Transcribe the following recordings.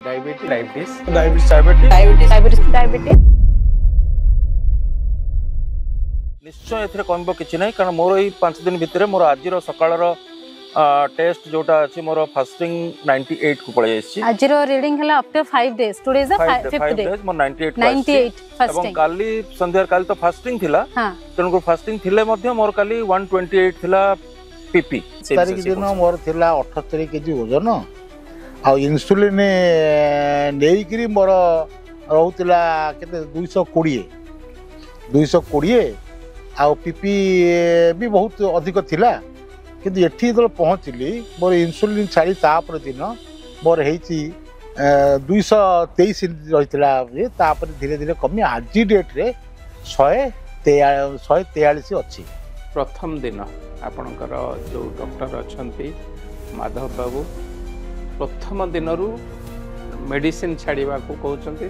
Diabetes diabetes diabetes diabetes diabetes diabetes diabetes निश्चय एथरे कम किछि नै कारण मोर एई 5 दिन भितरे मोर आजिरो सकाळर टेस्ट जोटा अछि मोर फास्टिंग 98 को पळे आछि आजिरो रीडिंग हला up to 5 days today is the 5th day मोर 98 98 फास्टिंग एवं काली संध्या काली तो फास्टिंग थिला हां तन को फास्टिंग थिले मध्ये मोर काली 128 थिला पीपी तारीख दिन मोर थिला 78 केजी वजन आ इंसुलिन नेइकरी मोर रहउतिला केते 220 आ पीपी भी बहुत अधिक थिला किंतु एठी जब पहुँचली मोर इंसुलिन छाड़ी तापर दिन मोर हेची 223 रही धीरे धीरे कमी आज डेट रे 143 अच्छी। प्रथम दिन आपणकर जो डॉक्टर अच्छी माधव बाबू प्रथम दिन मेडिसिन छाड़ा को कहते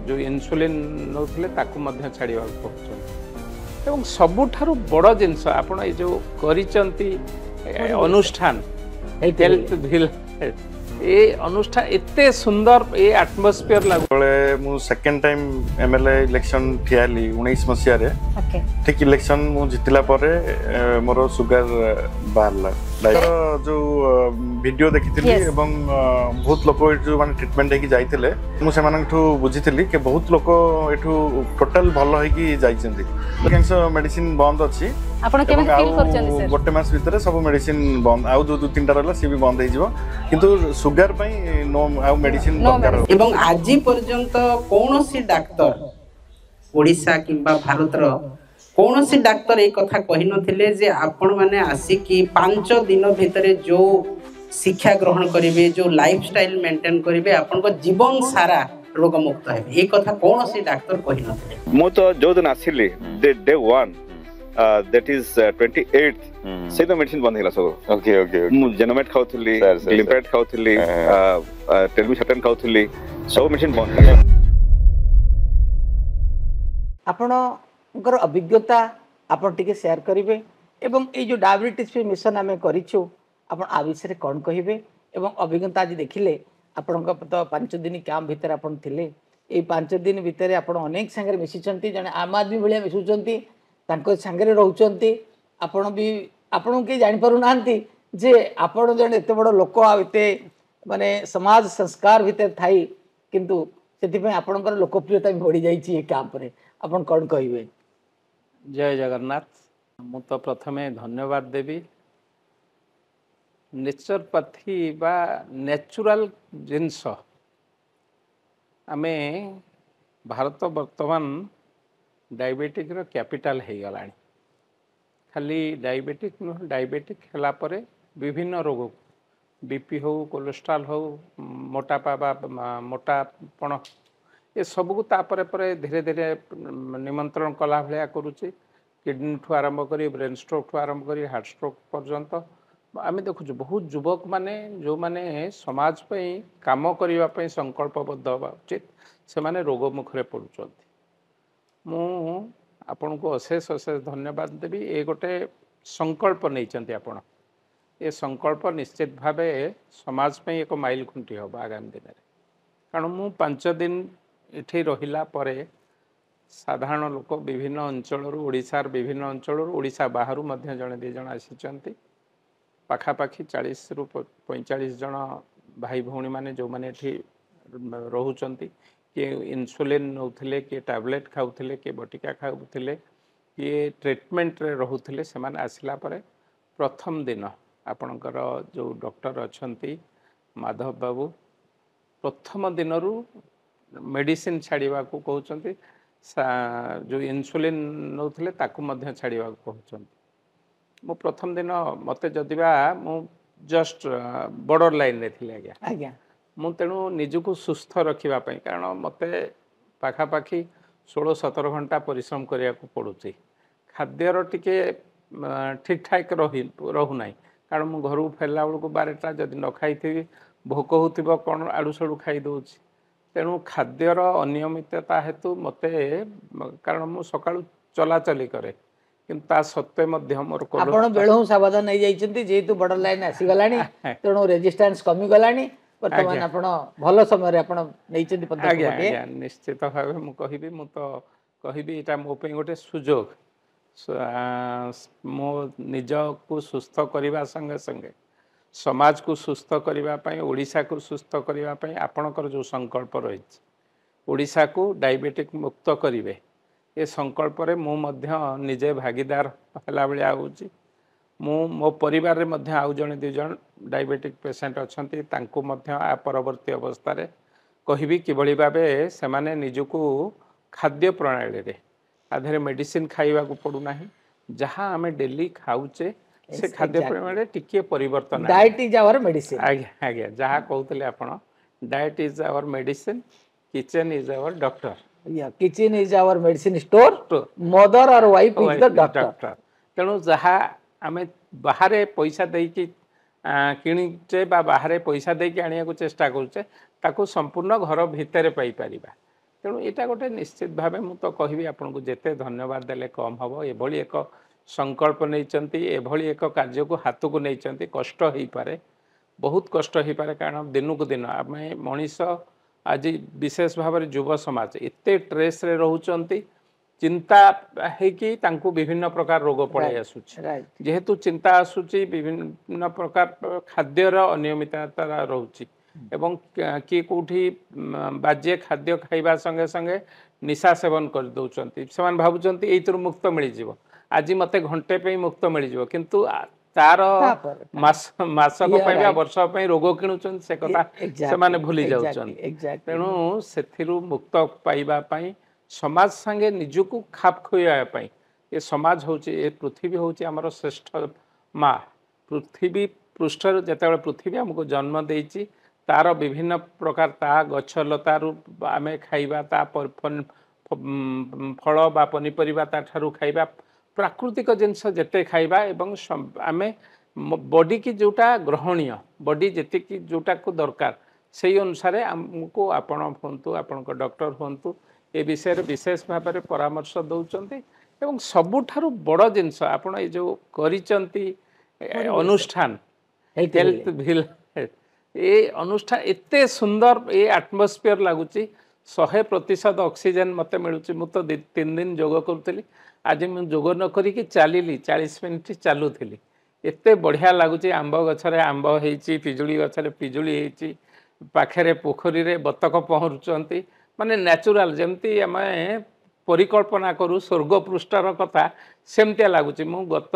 जो इंसुलिन नौले छाड़ा कहते एवं सबुठारु बड़ जिनस आपण ये जो करिचंती अनुष्ठान हेल्थ व्हील ए अनुष्ठान एते सुंदर ए एटमॉस्फियर लागले मु सेकंड टाइम एमएलए इलेक्शन ठियाली 19 मसिया रे ठीक इलेक्शन मु जितला परे मोर सुगर बारला जो वीडियो देखिथिली एवं बहुत लोक जो माने ट्रीटमेंट हेकी जाइथिले मु से मानठू बुझिथिली कि बहुत लोक एठू टोटल भलो हेकी जाइछन्ती कैंसर मेडिसिन बंद अछि आपण केमे फील करछन सर गोटे मास भीतर सब मेडिसिन बंद आउ जो दु तीनटा रहला सी भी बंद हे जिवो किंतु सुगर पई नो आउ मेडिसिन दरकार एवं आज पर्यंत कोनोसी डाक्टर ओडिसा किंबा भारत रो कोनोसी डाक्टर एक कथा कहि नथिले जे आपण माने आसी कि 5 दिन भितरे जो शिक्षा ग्रहण करिवे जो लाइफस्टाइल मेंटेन करिवे आपण को जीवन सारा रोग मुक्त हेबे एक कथा कोनोसी डाक्टर कहि नथिले मो तो जो दिन आसिली डे 1 that is 28th से तो मेडिसिन बंद हैला सब ओके मु जेनोमेट खाउथली ग्लिम्पेट खाउथली टेलमिसाटन खाउथली सब मेडिसिन बंद हैला आपणकर अभिज्ञता आपण टिके शेयर करिवे एवं ए जो डायबिटीज पे मिशन आमे करिछु आपण आ विषय कोन कहिबे एवं अभिज्ञता आज देखिले आपण तो 5 दिन कैंप भीतर आपण थिले ए 5 दिन भीतर आपण अनेक संगे मिसिचंती जने आम आदमी भलिया मिसुचंती तांको संगे रहउचंती आपण भी आपण के जानि पारु नांती जे आपण जने एते बड़ लोक आते माने समाज संस्कार भीतर थाई किंतु सेति पे आपणकर लोकप्रियता भी बढ़ी जाई छी ए कैंप रे आपण कोन कहिबे। जय जगन्नाथ मु तो प्रथमे धन्यवाद देवी नेचुरोपैथी बा नेचुरल जिनस आमे भारत वर्तमान डायबिटिक रो कैपिटल हे गलानी खाली डायबिटिक नुह डायबिटिक हला परे विभिन्न रोग बीपी हो कोलेस्ट्रॉल हो मोटापा बा मोटापण ये सब को तापरे परे धीरे धीरे निमंत्रण कला भलिया करूची किडनी ठू आरंभ करी ब्रेन स्ट्रोक ठू आरंभ करी हार्ट स्ट्रोक पर्यंत आम देखु बहुत युवक माने जो माने समाज पे काम करबा पे संकल्पबद्ध होबा उचित से माने रोग मुखरे पड़ुचंती मु आपन को अशेष अशेष धन्यवाद देवी ए गोटे संकल्प नहीं चंती आपण ये संकल्प निश्चित भावे समाज पे एक माइल खुंटी होबा आगामी दिन रे कारण मु 5 दिन इठी रहिला परे साधारण लोक विभिन्न अंचल ओडिशार विभिन्न अंचल ओडिशा बाहर मध्य जने दे जण आसीचंती पाखापाखी 40 रु 45 जन भाई भौणी माने जो माने एठी रहउचंती कि इंसुलिन नौथिले कि टैबलेट खाउथिले कि बटिका खाउथिले कि ट्रीटमेंट रे रहउथिले से माने आसिला परे प्रथम दिन आपणकर जो डॉक्टर अच्छी माधव बाबू प्रथम दिन मेडिसिन छाड़ा को कहते जो इंसुलिन नौथिले ताकू मध्य छाड़ा कहते मो प्रथम दिन मत जदिबा मु जस्ट बॉर्डर लाइन रे थिले आज्ञा मु तेणु निजको सुस्थ रखिबा पई कारण मते पाखापाखी 16-17 घंटा परिश्रम करिया को पड़ुची खाद्यर टिके ठीक ठाक रहू ना कारण मु घर फेरला बेलू 12टा जदि न खाई भोक होतिबो कोन आड़ू साड़ू खाई दउची तेणु खाद्यर अनियमितता हेतु मते कारण मु सकाळू चलाचली करे किंतु ता सत्वे मध्य मोर आपण बेळू सावधान नै जाइछंती जेतु बॉर्डर लाइन आसी गलानी तेणु रेजिस्टेंस कमी गलानी वर्तमान आपण भल समय रे आपण नैचंदी पदक आज्ञा आज्ञा निश्चित भाव मु कहबी मु तो कहबी एटा मो पे गोटे सुजोग मो निज को सुस्थ करने संगे संगे समाज को सुस्थ करने ओडिशा को सुस्थ करने आपणकर जो संकल्प रही ओडिशा को डायबिटिक मुक्त करेंगे ये संकल्प रे मु मध्य निजे भागीदार हला बेलिया होउची मो परिवार रे मध्य आउ जने दु जन डायबिटिक पेशेंट अछंती तांको मध्य आ परवर्ती अवस्था रे कहबी किभली भाबे से माने निजको खाद्य प्रणाली रे आधरे मेडिसिन खाइबा को पड़ू नाही जहां हमें डेली खाउचे से खाद्य प्रणाली टिके परिवर्तन डाइट इज आवर मेडिसिन आज्ञा आज्ञा जहां कहतले आपण diet is our medicine kitchen is our doctor kitchen is our medicine store mother और वाइफ इज द डॉक्टर तेणु जहाँ आम बाहर पैसा देकी किणीचे बा बाहर पैसा देकी आने को चेष्टा करुचे ताको संपूर्ण घर भितर पाई परिबा तेणु यहाँ गोटे निश्चित भाव मु तो कहबी आपन को जेते धन्यवाद देले कम हम एभली एक संकल्प नहीं एभली एक कार्य को हाथ को नहीं कष्ट हो पारे बहुत कष्ट हो पारे कारण दिन को दिन आम मनीष आज विशेष भाव में युव समाज एते ट्रेस रे रहउचंती चिंता है कि तांको विभिन्न प्रकार रोग पड़े आसुची जेहेतु चिंता आसुची विभिन्न प्रकार खाद्यर अनियमितता रहउची एवं किए कोठी बाज्य खाद्य खाइबा संगे संगे निशा सेवन कर दउचंती सेमान भाबुचंती एइतरु मुक्त मिल जिवो आज मते घंटे पे मुक्त मिल जिवो किंतु तार मासक वर्ष रोग किणुचन से कथा से माने भूली जाउचन तेणु सेथिरु मुक्त पाइबा पई समाज संगे निजको खाप खोया पई ये समाज होची ए पृथ्वी होची हमर श्रेष्ठ माँ पृथ्वी पृष्ठ जेते पृथ्वी हमको जन्म देइची तार विभिन्न प्रकार ता गछ लतारू आमे खाइबा ता फल बा पनीपरिबा ता ठारू खाइबा प्राकृतिक जिनस जेते खाइबा एवं आमे बॉडी की जोटा ग्रहणीय बॉडी जेते की जोटा को दरकार से अनुसार आमको आपण हंतु आपण डॉक्टर हंतु ए विषय विशेष भाव में परामर्श दौरान एवं सबुठारु बड़ जिनस आपण ये जो करिचंती अनुष्ठान हेल्थ विल ये अनुष्ठान एते सुंदर ये आटमोस्फियर लगुच 100% ऑक्सीजन मते मिलुची मु तो 3 दिन योग करूली आज मुझे जोग न करी चलिली 40 मिनिट चलुली एते बढ़िया लगुच आंब गछरे आंब होइची पिजुली गछरे पिजुली होइची पाखरे पोखरी रे बतक पहरुचंती माने नेचुरल जमती आम परिकल्पना करू स्वर्ग पृष्ठर कथा सेमतिया लगुच मु गत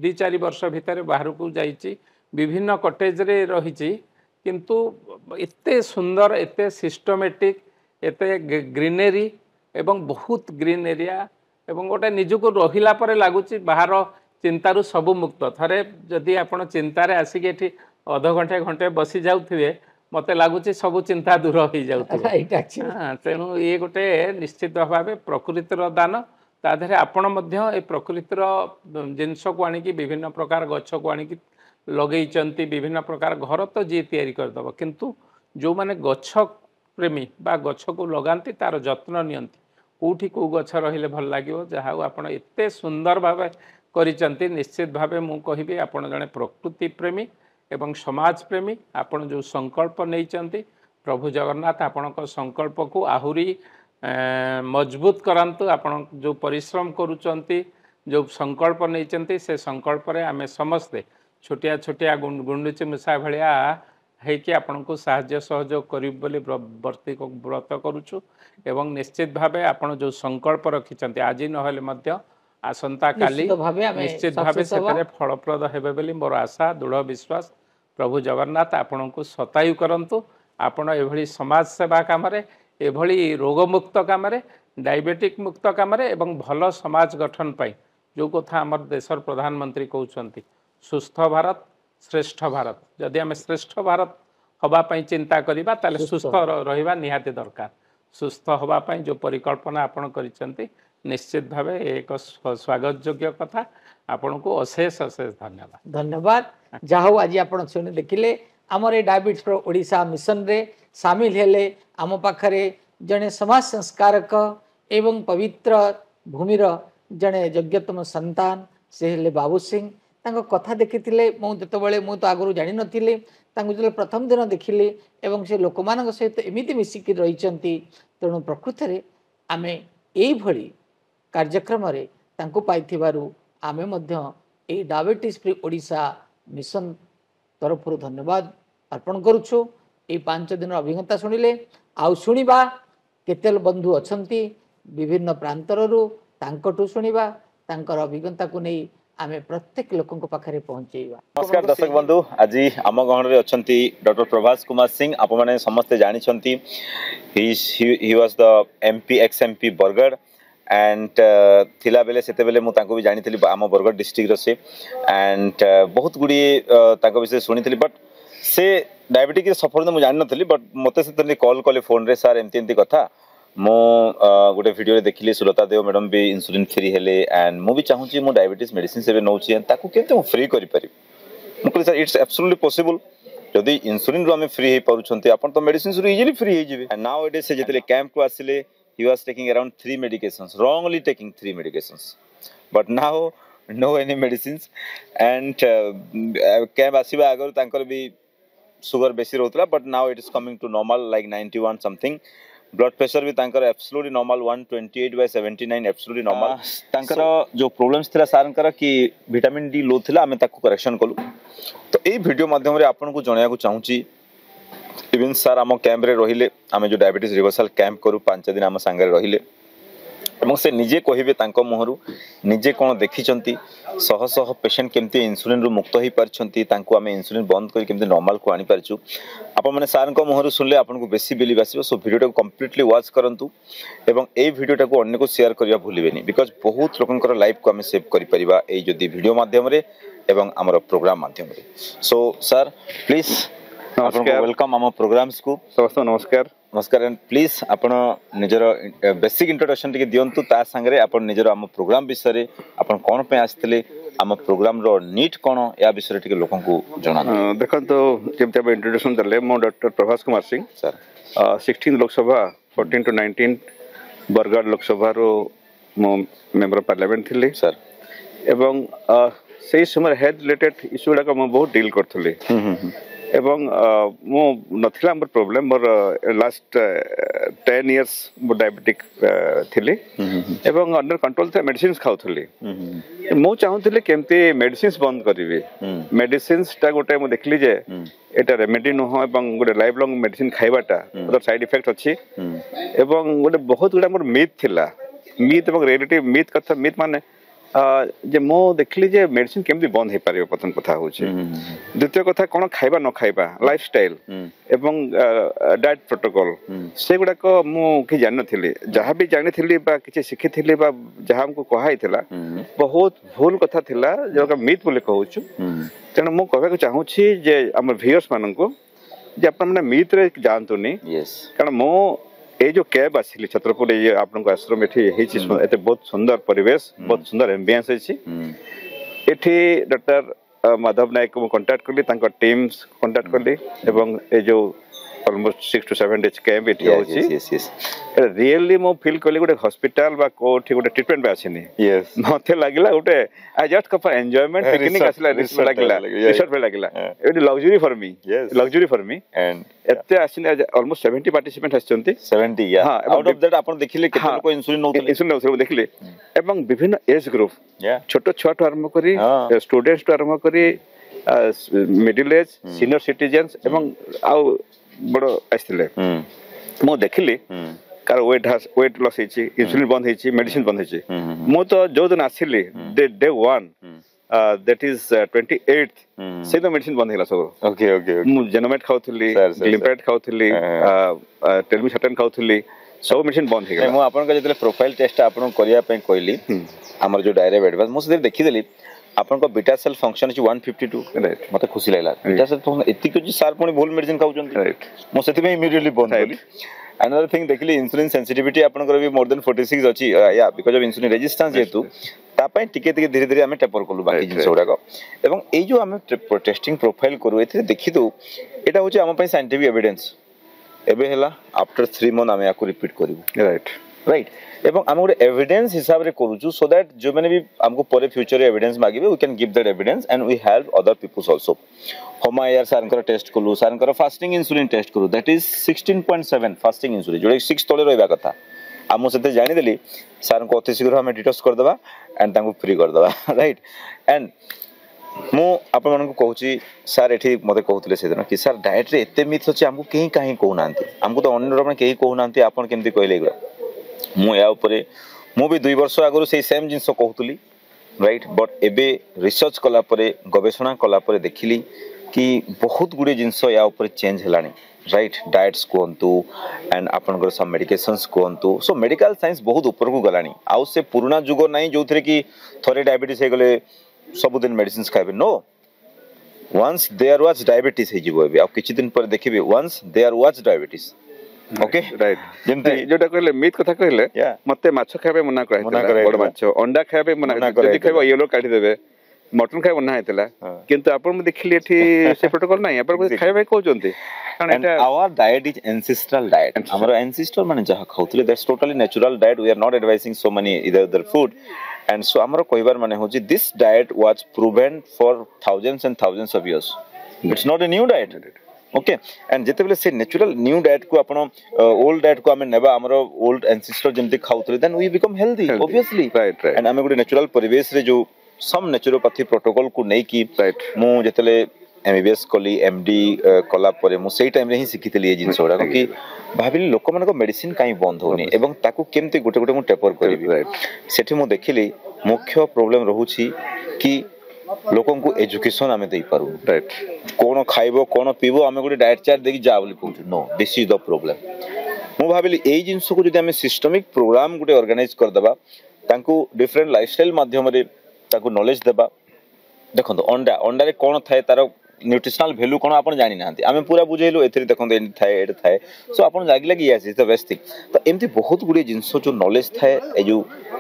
2-4 वर्ष भितर बाहर को जाइची विभिन्न कटेज रे रहिची किंतु एते सुंदर एते सिस्टमेटिक एते ग्रीनरी एवं बहुत ग्रीन एरिया एवं गोटे निजको रहिला परे लागुची बाहर चिंतारू सबु मुक्त थरे जदि आपण चिंतारे आसिक एठी अध घंटे घंटे बसी जाउथिबे मते लागुची सबु चिंता दूर हो जाउथिबे तेणु ये गोटे निश्चित भाव प्रकृतिर दान ताधरे आपण मध्य ए प्रकृतिर जिनस को आनिकी विभिन्न प्रकार गछ को आनिकी लगेइचंती विभिन्न प्रकार घर तो जी तैयारी करदब किंतु जो माने गछ प्रेमी बा गछ को लगाती तार जत्न नियंती कौटी कौ गछ रहिले भल लागिवो जहाँ आपण एते सुंदर भाव करिचंती निश्चित भाव मु कहबी आपण जने प्रकृति प्रेमी एवं समाज प्रेमी आपण जो संकल्प नैचंती प्रभु जगन्नाथ आपण संकल्प को आहुरी मजबूत करंतु आपण जो परिश्रम करूचंती जो संकल्प नैचंती से संकल्प रे आमे समस्ते छोटिया छोटिया गुंडुची मिशा भलिया है आपण को साहाय्य सहयोग करी बोली व्रत करूछु एवं निश्चित भावे आपण जो संकल्प रखिचंती आज नहले मध्य आसंता काली निश्चित भावे सेतरे फलप्रद हेबे बोली मोर आशा दृढ़ विश्वास प्रभु जगन्नाथ आपण को सतायु करंतु आपण एभली समाज सेवा काम रे एभली रोग मुक्त काम रे डायबिटिक मुक्त काम रे एवं भल समाज गठन पाई जो कथा हमर देशर प्रधानमंत्री कहउचंती सुस्थ भारत श्रेष्ठ भारत जदि आम श्रेष्ठ भारत हवापाई चिंता करिबा ताले सुस्थ रहिबा निहाती दरकार सुस्थ हवापाई जो परिकल्पना आपण करिसंती निश्चित भाव एक स्वागत योग्य कथा आपण को अशेष अशेष धन्यवाद धन्यवाद जाहो आज आपण सुनि देखिले आमर ए डायबिटीज प्रो ओडिशा मिशन रे शामिल हेले आम पाखरे जने समाज संस्कारक एवं पवित्र भूमिर जने योग्यतम संतान से हेले बाबू सिंह तांको कथा देखिथिले मु जतबेले मु तो आगरु जानि नथिले जो प्रथम दिन देखिले एवं से लोक मान सहित एमती मिसिक रही तेणु प्रकृत में आम यही कार्यक्रम आम डायबिटीज फ्री ओडिशा मिशन तरफ धन्यवाद अर्पण करुछु। ये 5 दिन अभिज्ञता शुणिले आउ शुणिबा केते बंधु अछंती विभिन्न प्रांतररू तांकटू शुणिबा तांकर अभिज्ञता को नहीं आमे प्रत्येक लोकन को पाखरे पहुंचेबा। नमस्कार दर्शक बंधु, आज आम गहन रे अछंती डॉक्टर प्रभास कुमार सिंह। आप माने समस्त जानि छंती he was the MP ex MP Bargarh and थिला बेले सेते बेले मु तांको भी जानिथिली आम बरगढ़ डिस्ट्रिक्ट रो से एंड बहुत गुडी तांको विषय सुनिथिली बट से डायबिटीज सफर मुझे जान नी बट मत से कॉल कले फोन रे सर एमती कथा मु गोटे वीडियो देखिली सुलता देव मैडम भी इंसुलिन फ्री हेले एंड मु भी चाहूँगी मु डायबिटीज मेडिसिन से नौची ताकू केते फ्री करि पारि मुझे सर इट्स एब्सोल्युटली पॉसिबल जदि इंसुलिन रो हम फ्री हे पारुछंती अपन तो मेडिसिन रो इजीली फ्री हे जिवे एंड नाउ इट इज से जेतले कैंप को आसिले he was taking around 3 medications, wrongly taking 3 medications, but now no any medicines and camp आसीबा आगर तांकर भी सुगर बेसी रहउतला but now it is coming to normal like 91 something. Blood pressure भी तांकर एब्सोल्युटली नॉर्मल 128/79 एब्सोल्युटली नॉर्मल। तांकर जो प्रॉब्लम्स थिला सारंकर कि विटामिन डी लो थिला हमें ताकू करेक्शन कलु। तो ए वीडियो माध्यम रे आपन को जणिया को चाहूची इवन सर आम कैंप रे रहिले आम जो डायबिटीज रिवर्सल कैंप करू 5 दिन आम संगे रहिले एवं से निजे कहिबे तांको मुहरु निजे कोन देखिचंती शह शह पेशेंट केमती इंसुलिन रु मुक्त होई परछंती तांको आम इंसुलिन बंद करी केमती नॉर्मल को आनी परछु। आप माने सर को मुहरु सुनले आपन को बेसी बिलीव आसीबो। सो वीडियो को कंप्लीटली वॉच करंतु एवं ए वीडियो को अन्य को शेयर करिया भूलिबेनी बिकॉज़ बहुत लोकनकर लाइफ को आम सेव करि परिबा ए जदी वीडियो माध्यम रे एवं हमर प्रोग्राम माध्यम रे। सो सर प्लीज नमस्कार, वेलकम आम प्रोग्राम्स को। समस्त नमस्कार नमस्कार एंड प्लीज आपण निजर बेसिक इंट्रोडक्शन टिके दियंतु ता संगे आपण निजर आम प्रोग्राम विषय आपण कोन पे आस्थिले आम प्रोग्राम रो नीट कोन या विषय टिके लोकन को जणा देखंतो जेमते अब इंट्रोडक्शन दले मो doctor Prabhas Kumar Singh sir 16 Lok Sabha 14 to 19 Bargarh Lok Sabha रो मो मेंबर पार्लियामेंट थिले सर एवं सेही समय हेल्थ रिलेटेड इशू गुडा को बहुत डील करथले एवं मो नथिला मोर प्रॉब्लम मोर लास्ट 10 इयर्स मो डायबिटिक थिले एवं अंडर कंट्रोल थे मेडिसिन्स खाउथले मो चाहूथले केमते मेडिसिन्स बंद करिवे मेडिसिन्स ता गोटे मो देखली जे एटा रेमेडी न हो एवं गोटे लाइफ लॉन्ग मेडिसिन खाइबाटा ओदर साइड इफेक्ट अछि एवं गोटे बहुत गुडा मोर मिथ थिला मिथ एवं रियलिटी मिथ कथा मिथ माने जे मो देखली जे मेडिसिन केमती बंद हे पारे प्रथम कथा होछि द्वितीय कथा कोन खाइबा न खाइबा लाइफस्टाइल एवं डाइट प्रोटोकॉल से गुडा को मु कि जान नथिली जहा भी जानि थिली बा किछि सिखि थिली बा जहा हमको कहाई थिला बहुत भूल कथा थिला जो का मिथ बोले कहउछु तेन मु कहबे को चाहूछि जे हमर व्यूअर्स मानन को जे अपन माने मिथ रे जानतुनी यस कारण मो ए जो कैब आसिली छत्रपुर ये आपन आश्रम एठी हेछि एते बहुत सुंदर परिवेश बहुत सुंदर एम्बियंस हेछि एठी डॉक्टर माधव नायक को कांटेक्ट करली तांका टीम्स कांटेक्ट करली एवं ए जो ऑलमोस्ट 6 to 7 डेज कैंप एठी होछि यस यस रियली मो फील करली गोटे हॉस्पिटल बा कोठी गोटे ट्रीटमेंट बा आछिनी यस मथे लागिला गोटे I just come for enjoyment picnic आसला रिसोर्ट लागिला रिसोर्ट पे लागिला it luxury for me luxury for me and एते आसिने ऑलमोस्ट 70 पार्टिसिपेंट आछंती 70 या आउट ऑफ दैट आपण देखिले केते को इंसुलिन नउथले देखिले एवं विभिन्न एज ग्रुप छोट छोट आरंभ करी स्टूडेंट्स तो आरंभ करी मिडिल एज सीनियर सिटीजन्स एवं आउ बड़ आस्थिले मो देखिली कार वेट लॉस हेची इंसुलिन बंद हेची मेडिसिन बंद हेची मो तो जो दिन आसिली डे 1 that is 28th से तो मेडिसिन बंद हेला सब ओके ओके मु जेनोमेट खाउथली ग्लिम्पेट खाउथली टेलमिसटन खाउथली सब मेडिसिन बंद हे गेला मु आपन का जतले प्रोफाइल टेस्ट आपन करिया पे कहली हमर जो डायरेक्ट एडवांस मु से देखि देली आपन को बीटा सेल फंक्शन अछि 152 राइट मते खुशी लागला बीटा सेल फंक्शन एति कि सार पुनी भूल मेडिसिन खाउचन राइट मु सेति में इमीडिएटली बंद कली another thing देखली इंसुलिन सेंसिटिविटी आपन को भी मोर देन 46 अछि या बिकॉज़ ऑफ इंसुलिन रेजिस्टेंस जेतु ता पय टिके टिके धीरे धीरे हमें टेपर करलु बाकी जिंस गुडा को एवं ए जो हमें टेस्टिंग प्रोफाइल करू एथि देखि दो एटा होछि हम पय साइंटिफिक एविडेंस एबे हला आफ्टर 3 मंथ हमें याकू रिपीट करिवु राइट राइट एवं आम गोटे एविडेंस हिसाब रे करूछु सो दैट जो मैंने भी हमको पर फ्यूचर एविडेंस मागिबे we can give that evidence and we help other peoples also हम यार सर टेस्ट कलु सर फास्टिंग इंसुलिन टेस्ट करू दैट इज 16.7 फास्टिंग इंसुलिन जो 6 तले रहबा कथा आम से जानी देली सर को अति शीघ्र आम डिटॉक्स कर दबा एंड तांको फ्री कर दबा राइट एंड मु आपण मन को कहूची सर एठी मते कहउतले से दिन कि सर डाइट रे एते मिथ अछि हमको केही काहे कहू नांती हमको तो अन्य रे केही कहू नांती आपण केमती कहले गला मु या ऊपर मु भी 2 वर्ष आगु से सेम जिंस कहउतली राइट बट एबे रिसर्च कला परे गवेषणा कला परे देखिली कि बहुत गुडे जिंस या ऊपर चेंज हलानी राइट डाइट्स कोंतु एंड आपनकर सब मेडिकेशंस कोंतु सो मेडिकल साइंस बहुत ऊपर को गलानी आउ से पुराना जुग नहीं जो थरे कि थरे डायबिटीज हे गले सब दिन मेडिसिन खाइबे no once there was diabetes हे जीवो एबे आ किछि दिन पर देखिबे once there was diabetes okay right जेंति जोटा कहले मीट कथा कहले मते माछ खाइबे मना कराइतला बड माछ अंडा खाइबे मना जदी खाइबो येलो काढी देबे मटन खाइबो ना हेतला किंतु आपण देखिले एठी से प्रोटोकॉल नै आपण खाइबे कहउचंती and our diet is ancestral diet our ancestor माने जहा खाउतले that's totally natural diet we are not advising so many either food and so amaro koibar mane hoji this diet was proven for thousands and thousands of years it's not a new diet okay and jete bele se natural new diet ko apno old diet ko ame neba amaro old ancestor jemti खाउतले then we become healthy obviously right and ame gode natural परिवेश रे जो some naturopathy protocol को नै की मु जेतले MBBS कली MD कला परे मु सेई टाइम रे ही सिखितली ए जिंस ओडा कि भाबिली लोक मन को मेडिसिन काई बंद होनी एवं ताकू केमते गोटे गोटे मु टेपर करबी सेठी मु देखिली मुख्य प्रॉब्लम रहूची कि लोकन को एजुकेशन आमे देई पारु राइट कोन खाइबो कोन पीबो आमे गोटे डाइट चार्ट देखि जा बोली कहू no this is the problem मु भाबिली एई जिंस को जदि आमे सिस्टमिक प्रोग्राम गोटे ऑर्गेनाइज कर दबा तांकू डिफरेंट लाइफस्टाइल माध्यम रे ताकू नॉलेज देबा देखो अंडा अंडा रे कोन थाए तार न्यूट्रिशनल वैल्यू कोन आपण जानि नांती आमे पूरा बुझेलु एथि देखो एन थाए एड थाए सो आपण जागी लागि यास इज द बेस्ट थिंग तो एमती बहुत गुडी जिंस जो नॉलेज थाए ए जो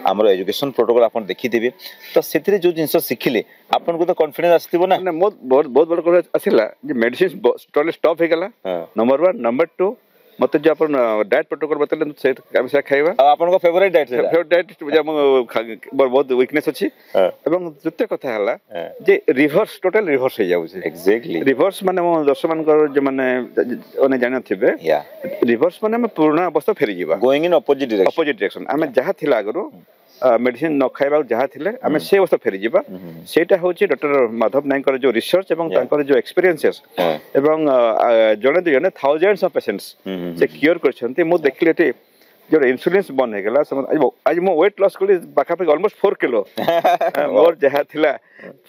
हमर एजुकेशन प्रोटोकॉल आपण देखि देबे तो सेथि जो जिंस सिखिले आपण को तो कॉन्फिडेंस आस्तिबो ना बहुत बड़ कोन आसिला जे मेडिसिन टोटली स्टॉप हे गला नंबर 1 नंबर 2 मते जो अपन डाइट प्रोटोकॉल बतले से हम से खाइबा आपन को फेवरेट डाइट है फेवरेट डाइट बहुत वीकनेस अछि एवं द्वितीय कथा हला जे रिवर्स टोटल रिवर्स हे जाउ छै एग्जैक्टली रिवर्स माने दर्शक मान कर जे माने ओने जानि थिबे रिवर्स माने हम पुराना अवस्था फेरि जीवा गोइंग इन अपोजिट डायरेक्शन हम जहा थिला आगरो मेडिसिन न खाइबा जहा थिले हम से अवस्था फेरि जीवा सेटा होछि डॉक्टर माधव नायक जो रिसर्च एवं तांकर जो एक्सपीरियंसेस एवं जने जने थाउजेंड्स ऑफ पेशेंट्स से क्योर करछन्ते मु देखलेते जो इंसुलिन बन हे गला आज मो वेट लॉस कली बाका पे ऑलमोस्ट 4 किलो मोर जहा थिला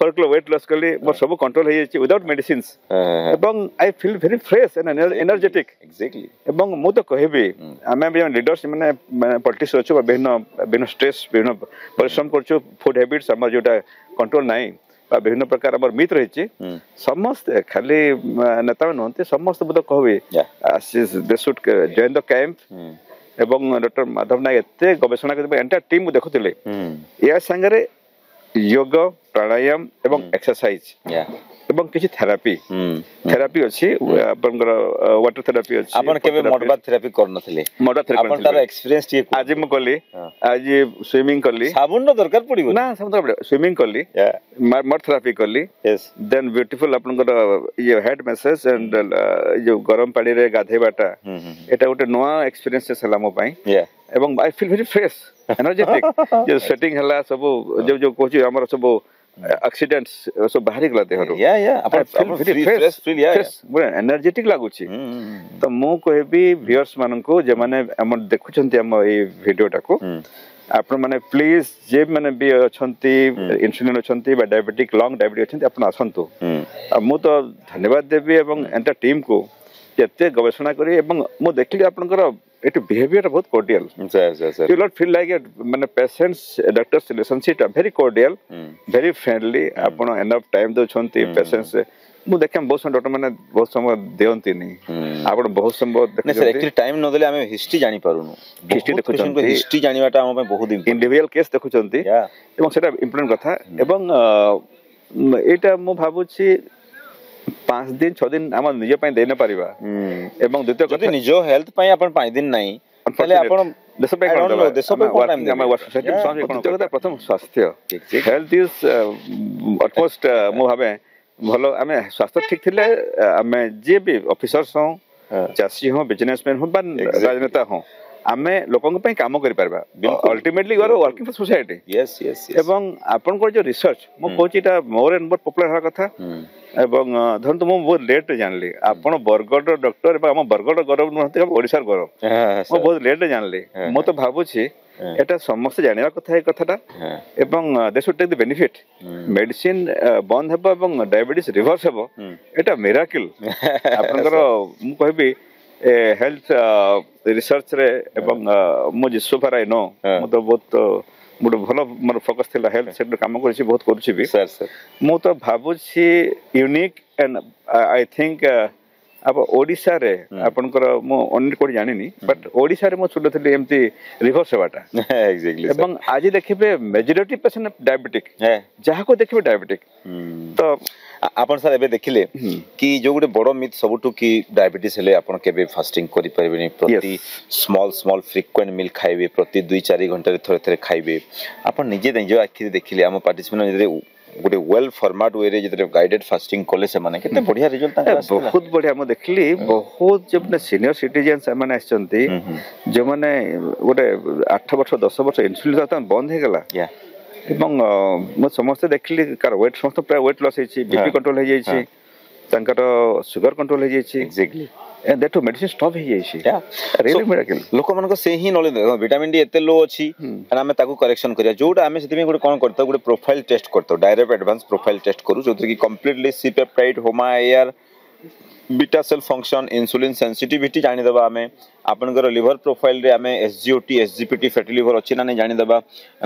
4 किलो वेट लॉस कली मोर सब कंट्रोल हे छि विदाउट मेडिसिन्स एवं I feel very fresh and energetic exactly एवं मु तो कहबी आमे भी लीडर्स माने पॉलिटिक्स अछि बिना स्ट्रेस बिना परिश्रम करछु फूड हैबिट्स हमर जोटा कंट्रोल नाही बा विभिन्न प्रकार हमर मित रही छि समस्त खाली नेता नहते समस्त बुद कहबी they should join the camp एवं डॉक्टर माधव नायक एते गवेषणा करबे एंटायर टीम देखुतिले या संगरे योग प्राणायाम एवं एक्सरसाइज एवं किछि थेरापी अछि आपनकर वाटर थेरापी अछि आपन केबे मोडबाथ थेरापी करनथिले मोडबाथ थेरापी आपन तार एक्सपीरियंस टी आज म कली आज स्विमिंग कली साबुन न दरकार पड़िबो ना साबुन दरकार स्विमिंग कली मड थेरापी कली यस देन ब्यूटीफुल आपनकर ये हेड मसाज एंड जो गरम पानी रे गाधेबाटा एटा गोटे नवा एक्सपीरियंस छला मो पई एवं I feel very fresh energetic जो सेटिंग हला सब जो कोची हमर सब एक्सीडेंट्स सब बाहरी गला देहरो अपन फ्रेश फील बड़ा एनर्जेटिक लागु छी तो मु कहबी व्यूअर्स मानन को जे माने हम देखुचंती हम ए वीडियोटा को आपण माने प्लीज जे माने भी अछंती इंसुलिन अछंती बा डायबिटिक लॉन्ग डायबिटिक अछंती आपण आसंतु मु तो धन्यवाद देबी एवं एंटा टीम को जते गवेषणा करी एवं मु देखली आपनकर it behavior बहुत cordial you not feel like माने patients doctors relationship very cordial very friendly आपण enough time दो छंती पेशेंट्स मु देखम बहुत डॉक्टर माने बहुत समय देउंती नहीं आपण बहुत समय देखै सर एक्चुअली टाइम न देले हमें हिस्ट्री जानि पारुनु हिस्ट्री देखुछन हिस्ट्री जानिवाटा हम बहुत इंडिविजुअल केस देखुछंती एवं सेटा इंपोर्टेंट कथा एवं एटा मु भाबुची 5 दिन 6 दिन हम निजे पय देना परिबा एवं द्वितीय कथा निजो हेल्थ पय अपन 5 दिन नाही तले आपण देश पे I don't know, देश पे कौन time हम वर्क सोसाइटी प्रतियोगिता प्रथम स्वास्थ्य हेल्थ इज ऑलमोस्ट मु भाबे भलो आमे स्वास्थ्य ठीक थिले आमे जे भी ऑफिसर्स हो चासी हो बिजनेसमैन हो बा राजनेता हो आमे लोकन पे काम करि परबा ultimately you are working for society yes yes एवं आपन को जो रिसर्च मु कोचिटा मोर एंड मोर पॉपुलर हा कथा एवं धन तो मु बहुत लेट जानली आपन बरगड डॉक्टर एवं हम बरगड गौरव नहते ओडिसा गौरव मु बहुत लेट जानली मु तो भाबु छी एटा समस्त जानिबा कथा ए कथाटा एवं they should take the benefit medicine बंद हेबो एवं डायबिटीज रिवर्स हेबो एटा मिराकल आपनकर मु कहबी हेल्थ रिसर्च रे एवं मु जिसो फार आई नो मु तो बहुत मोर भलो मोर फोकस थिला हेल्थ सेक्टर काम करछि बहुत करछि भी सर सर मु तो भाबु छी यूनिक एंड आई थिंक अब ओडिसा रे आपनकर मु अन्य कोड जानिनी बट ओडिसा रे मु सुनथि एमती रिवर्स हेबाटा एग्जैक्टली एवं आज देखिबे मेजॉरिटी पेशेंट डायबिटिक है जहा को देखिबे डायबिटिक तो आपण सर एबे देखिले कि जो गुटे बड़ मिथ सबुटु कि डायबिटीज हेले आपण केबे फास्टिंग करि परबेनी प्रति स्मॉल स्मॉल फ्रीक्वेंट मील खाइबे प्रति 2-4 घंटा रे थोड़े थोड़े खाइबे आपण निजे निजे आखि देखिले हम पार्टिसिपेंट जे गुटे वेल फॉर्मेट वे रे जे गाइडेड फास्टिंग कोले से माने केते बढ़िया रिजल्ट ताका बहुत बढ़िया हम देखली बहुत जब सीनियर सिटीजन माने आछंती जे माने गुटे 8 वर्ष 10 वर्ष इंसुलिन दाता बंद हे गेला एवं मो समस्त देखली कार वेट समस्त प्राय वेट लॉस हेछि बीपी कंट्रोल हे जाइछि तंकर शुगर कंट्रोल हे जाइछि exactly and that too medicine stop हे जाइछि रियली मिरेकल लोक मन को से ही नॉलेज देखो विटामिन डी एते लो अछि एंड हमें ताकू करेक्शन करिया जोटा हमें सेति में गुटे कोन करतो गुटे प्रोफाइल टेस्ट करतो डायरेक्ट एडवांस प्रोफाइल टेस्ट करू जोति कि completely C peptide HOMA AR beta cell function insulin sensitivity जानि दबा हमें आपनकर लिवर प्रोफाइल रे हमें एसजीओटी एसजीपीटी फैटी लिवर अछि ना नहीं जानि दबा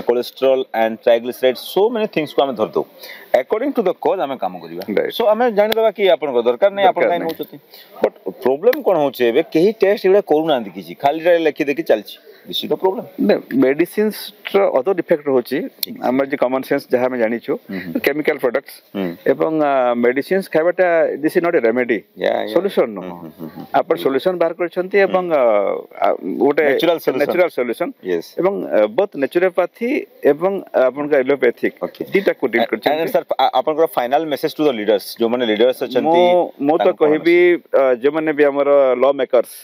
cholesterol and triglyceride so many things को हमें धर दो अकॉर्डिंग टू द कॉज हमें काम करिबा सो हमें जानि दबा कि आपनकर दरकार नहीं आपन काई होचती बट प्रॉब्लम कोन होचे एबे केही टेस्ट एबे करू ना किछि खाली रे लेखि देखि चलछि this is the problem medicines other defect होची हमर जे कॉमन सेंस जहा में जानि छु केमिकल प्रोडक्ट्स एवं मेडिसिन्स खाइबाटा this is not a remedy solution no आपण सॉल्यूशन बाहर करछंती एवं गोटे नेचुरल सॉल्यूशन एवं बोथ नेचुरोपैथी एवं आपनका एलोपैथिक दीटा को डील करछंती एंड सर आपनका final message to the leaders जो माने लीडर्स अछंती मो तो कहबी जे माने भी हमर लॉ मेकर्स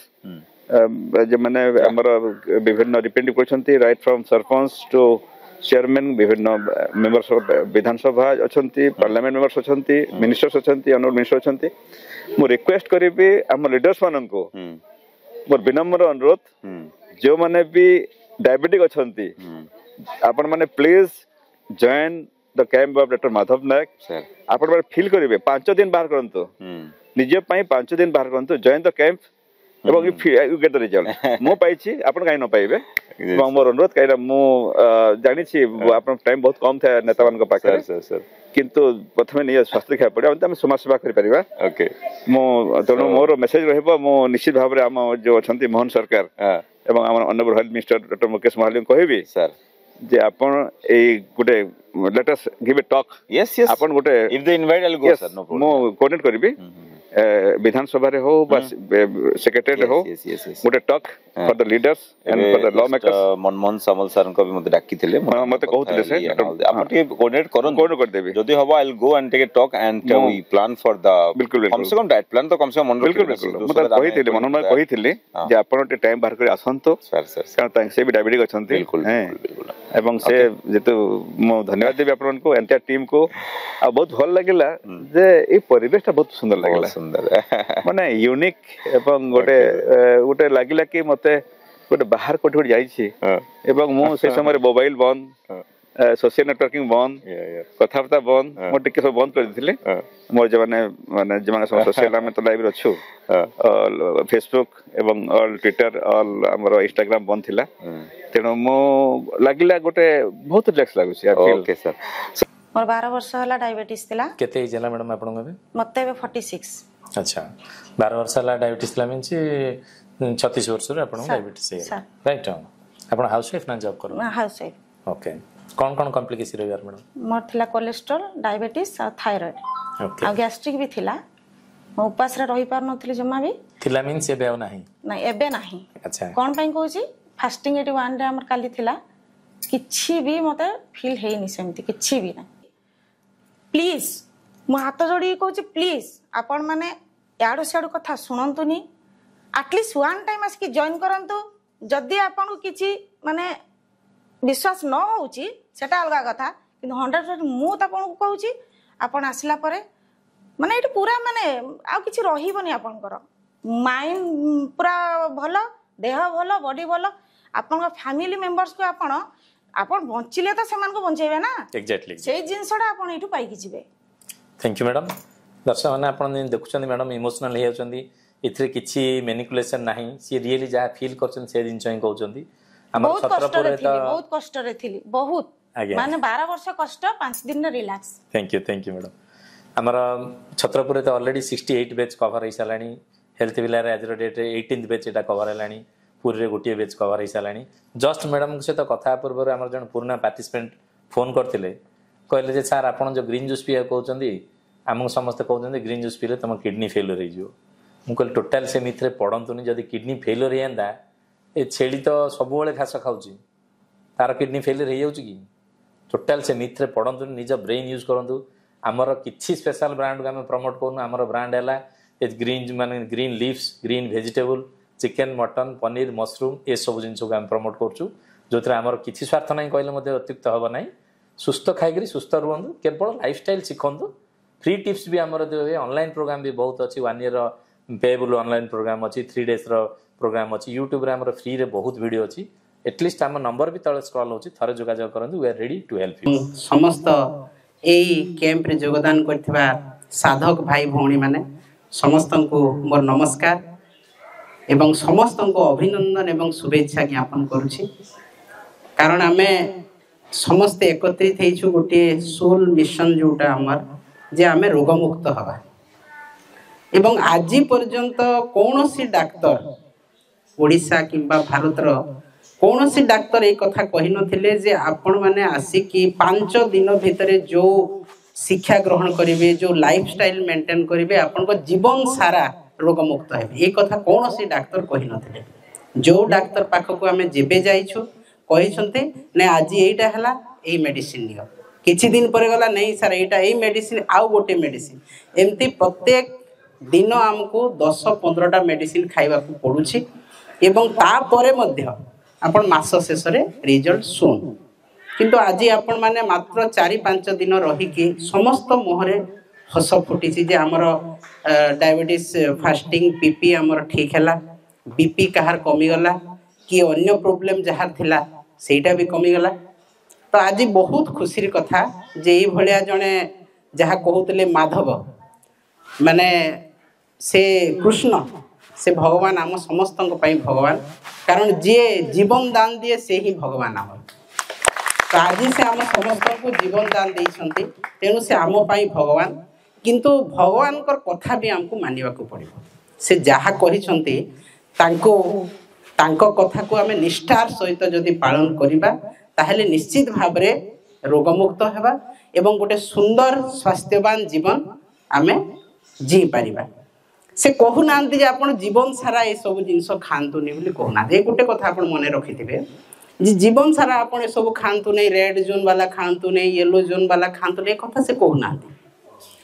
जो माने हमर विभिन्न रिप्रेजेंटेटिव करछंती right from sarpanch to chairman विभिन्न मेंबर्स ऑफ विधानसभा अछंती पार्लियामेंट मेंबर्स अछंती मिनिस्टर्स अछंती ऑनर मिनिस्टर अछंती मो रिक्वेस्ट करबी हम लीडर्स मानन को मोर विनम्र अनुरोध जो माने भी डायबिटिक अछंती आपण माने please join the camp of doctor Madhav Nayak sir आपण माने फील करिवे 5 दिन बाहर करंतो निजे पई 5 दिन बाहर करंतो जॉइन द कैंप एवं यू गेट द रिजल्ट मो पाइछि आपण काई न पाइबे एवं मोर अनुरोध काईरा मो जानि छी आपण टाइम बहुत कम था नेता मान को पाखे सर सर किंतु प्रथमे निज स्वास्थ्य देखा पड़े हम समाज सेवा करि परिबा ओके मो तनो मोर मेसेज रहबो मो निश्चित भाव रे हम जो अछंती मोहन सरकार एवं हमर honourable health minister doctor Mukesh Mahalik कहबी सर जे आपण ए गुटे let us give a talk yes yes आपण गुटे if they invite I will go sir no problem मो कोऑर्डिनेट करबी विधानसभा रे हो बस सेक्रेटरी हो गोटे talk for the leaders and for the law makers Manmohan Samal sir को भी मते डाकी थिले मते कहउतले से आपण के कोऑर्डिनेट करन कोऑर्डिनेट कर देबी जदी हबो I will go and take a talk and we plan for the बिल्कुल कम से कम डाइट प्लान तो कम से कम मन बिल्कुल मते कहिथिले मनमोहन कहिथिले जे आपण टे टाइम बाहर कर आसंतो सर सर कारण तांग से भी डायबिटिक अछंती बिल्कुल बिल्कुल एवं से जेतु मो धन्यवाद देबी आपण को एंटायर टीम को आ बहुत भल लागिला जे ए परिवेशटा बहुत सुंदर लागिला सुंदर माने यूनिक एवं गोटे गोटे लागिला कि मते गोटे बाहर कोठी जाई छी एवं मो से समय मोबाइल बंद सोशल नेटवर्किंग बंद कथावार्ता बंद मो टिके सब बंद कर दिथिले मोर जे माने जे माने सोशल में तो लाइव रछु फेसबुक एवं ऑल ट्विटर ऑल हमर इंस्टाग्राम बंद थिला तेनो मो लागिला गोटे बहुत रिलैक्स लागु छी ओके सर मोर 12 वर्ष होला डायबिटीज थिला केते एज हला मैडम आपन को मते 46 अच्छा 12 वर्ष हला डायबिटीज थिला मींस 36 वर्ष रे आपन डायबिटीज है राइट आपन हाउस वाइफ ना जॉब करो ना हाउस वाइफ ओके कौन कौन कॉम्प्लिकेशन रे यार मैडम मोर थिला कोलेस्ट्रॉल डायबिटीज और थायराइड ओके आ गैस्ट्रिक भी थिला मो उपास रे रही पार नथली जम्मा भी थिला मींस एबे नाही नाही एबे नाही अच्छा कोन पई कहू छी फास्टिंग 81 रे हमर काली थिला किछि भी मते फील हेनी सेमती किछि भी ना प्लीज मो हाथ जोड़ी कहूँ प्लीज आपण मैंने याडू सियाडू कथा शुणुनी एटलिस्ट वन टाइम आसिक जॉइन करंतु जदि आपन किछि माने विश्वास न होउची सेटा अलगा कथा कि 100% मु त आपन को कहूची आपन आसला परे माने एटी पूरा माने आ किछि रहिबनी आपनकर माइंड पूरा भलो देह भलो बॉडी भलो आपन फैमिली मेंबर्स को आपन बंचिले तो सेमान को बंचेबे ना एग्जैक्टली से जिंसडा आपन एठू पाई कि जिवे थैंक यू मैडम दर्शक मैंने आपन देखुछन मैडम इमोशनल हे होचंदी इथरे किछि मैनिपुलेशन नाही सी रियली जा फील करछन से दिन चई कहउचंदी हमर छत्रपुर रे तो बहुत कष्ट रे थिली बहुत माने 12 वर्ष कष्ट 5 दिन रे रिलैक्स थैंक यू मैडम हमर छत्रपुर रे तो ऑलरेडी 68 बैच कवर हो सालानी हेल्थ विला रे आज डेट 18th बैच एटा कवर हलानी पूरी रे गोटिए बैच कवर हो सालानी जस्ट मैडम से तो कथा पूर्व हमर जन पुराना पार्टिसिपेंट फोन करथिले कहले जे सर आपण जो ग्रीन जूस पिया कहउचंदी हमको समस्त कहउचंदी ग्रीन जूस पीले तुम किडनी फेलियर हो जिवो मु कहले टोटल से मिथरे पडंतुनी जदी किडनी फेलियर हेंदा ए छेली तो सब बेले घास खाउची तार किडनी फेलियर हो जाउची कि टोटल से मिथरे पडंतुनी निज ब्रेन यूज करंतु हमर किछि स्पेशल ब्रांड को हम प्रमोट करनु हमर ब्रांड हैला ए ग्रीन माने green leaves green vegetable chicken mutton paneer mushroom ए सब जिंस को हम प्रमोट करछु जोथरे हमर किछि स्वार्थ नै कहले मध्ये अतिरिक्त हबो नै सुस्थ खाइकरी सुस्थ रुहंतु केवल लाइफस्टाइल सिखंतु फ्री टिप्स भी हमर ऑनलाइन प्रोग्राम भी बहुत अच्छी 1 ईयर पेएबल ऑनलाइन प्रोग्राम अच्छी 3 डेज रो प्रोग्राम अच्छी यूट्यूब रे हमर फ्री रे बहुत वीडियो अच्छी एटलिस्ट हम नंबर भी तळे स्क्रॉल होची थरे जोगाजोग करंतु we are ready to help you समस्त एई कैंप रे योगदान करथिबा साधक भाई भौणी माने समस्त को मोर नमस्कार एवं समस्त को अभिनंदन एवं शुभेच्छा ज्ञापन करूची कारण आमे समस्त एकत्रित हेछु गोटे सोल मिशन जोटा हमर जे आमे रोग मुक्त हवा एवं आज पर्यंत कौनसी डाक्टर ओडिशा किंबा भारत रो कौनसी डाक्टर एक कथा कहि नथिले जे आपण माने आसी कि 5 दिन भितरे जो शिक्षा ग्रहण करिवे जो लाइफस्टाइल मेंटेन करिवे आपण को जीवन सारा रोग मुक्त हेबे एक कथा कौनसी डाक्टर कहि नथिले जो डाक्टर पाख को हमें जेबे जाइछु कहि छनते ने आज एटा हला ए मेडिसिन नियो किछि दिन पर गला नहीं सर एटा ए मेडिसिन आउ गोटे मेडिसिन एमती प्रत्येक दिन हमको 10-15 टा मेडिसिन खाइबा को पडुछि एवं ता परे मध्य आपण मास शेष रे रिजल्ट सुन किंतु आज आपण माने मात्र 4-5 दिन रही कि समस्त मोहरे हस फुटी जे हमर डायबिटीज फास्टिंग पीपी हमर ठीक हैला बीपी कहार कमी गला कि अन्य प्रॉब्लम जहार थिला सेटा भी कमी गला तो आज बहुत खुशी कथा जे ई भलिया जने जहा कहउतले माधव माने से कृष्ण से भगवान आम समस्त भगवान कारण जे जीवन दान दिए से ही भगवान आम तो आज से आम समस्त को जीवन दान देइछंती तेनु से आम भगवान किंतु भगवान कर कथा भी हमको मानिबा को पड़िबो से जहा कहिछंती तांको कथा को आम निष्ठार सहित जदि पालन करिबा ताहले निश्चित भाव रे रोग मुक्त हेबा एवं गोटे सुंदर स्वास्थ्यवान जीवन आमे जी पारिबा से कहू नांती जे आपण जीवन सारा ए सब जिंस खांतुनी बोली कहना ए गोटे कथा आपण मने रखिथिबे जे जीवन सारा आपण ए सब खांतु नै रेड जोन वाला खांतु नै येलो जोन वाला खांतु नै कथा से कहू नांती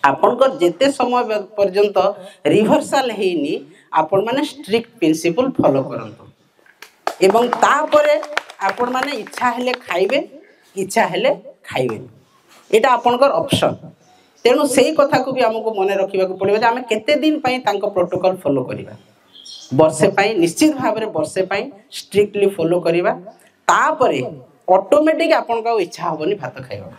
आपण को जेते समय पर्यंत रिहर्सल हेनी आपण माने स्ट्रिक्ट प्रिंसिपल फॉलो करंतु एवं ता परे आपण माने इच्छा हेले खाइबे इच्छा हेले खाइबे एटा आपनकर ऑप्शन तेणु से कथा को भी हमको मन रखा पड़े आम केते दिन तांको प्रोटोकॉल फॉलो करिबा वर्षे पाई निश्चित भाव में वर्षे पाई स्ट्रिक्टली फॉलो करिबा तापरे ऑटोमेटिक आपन का इच्छा होबनी भात खाइबा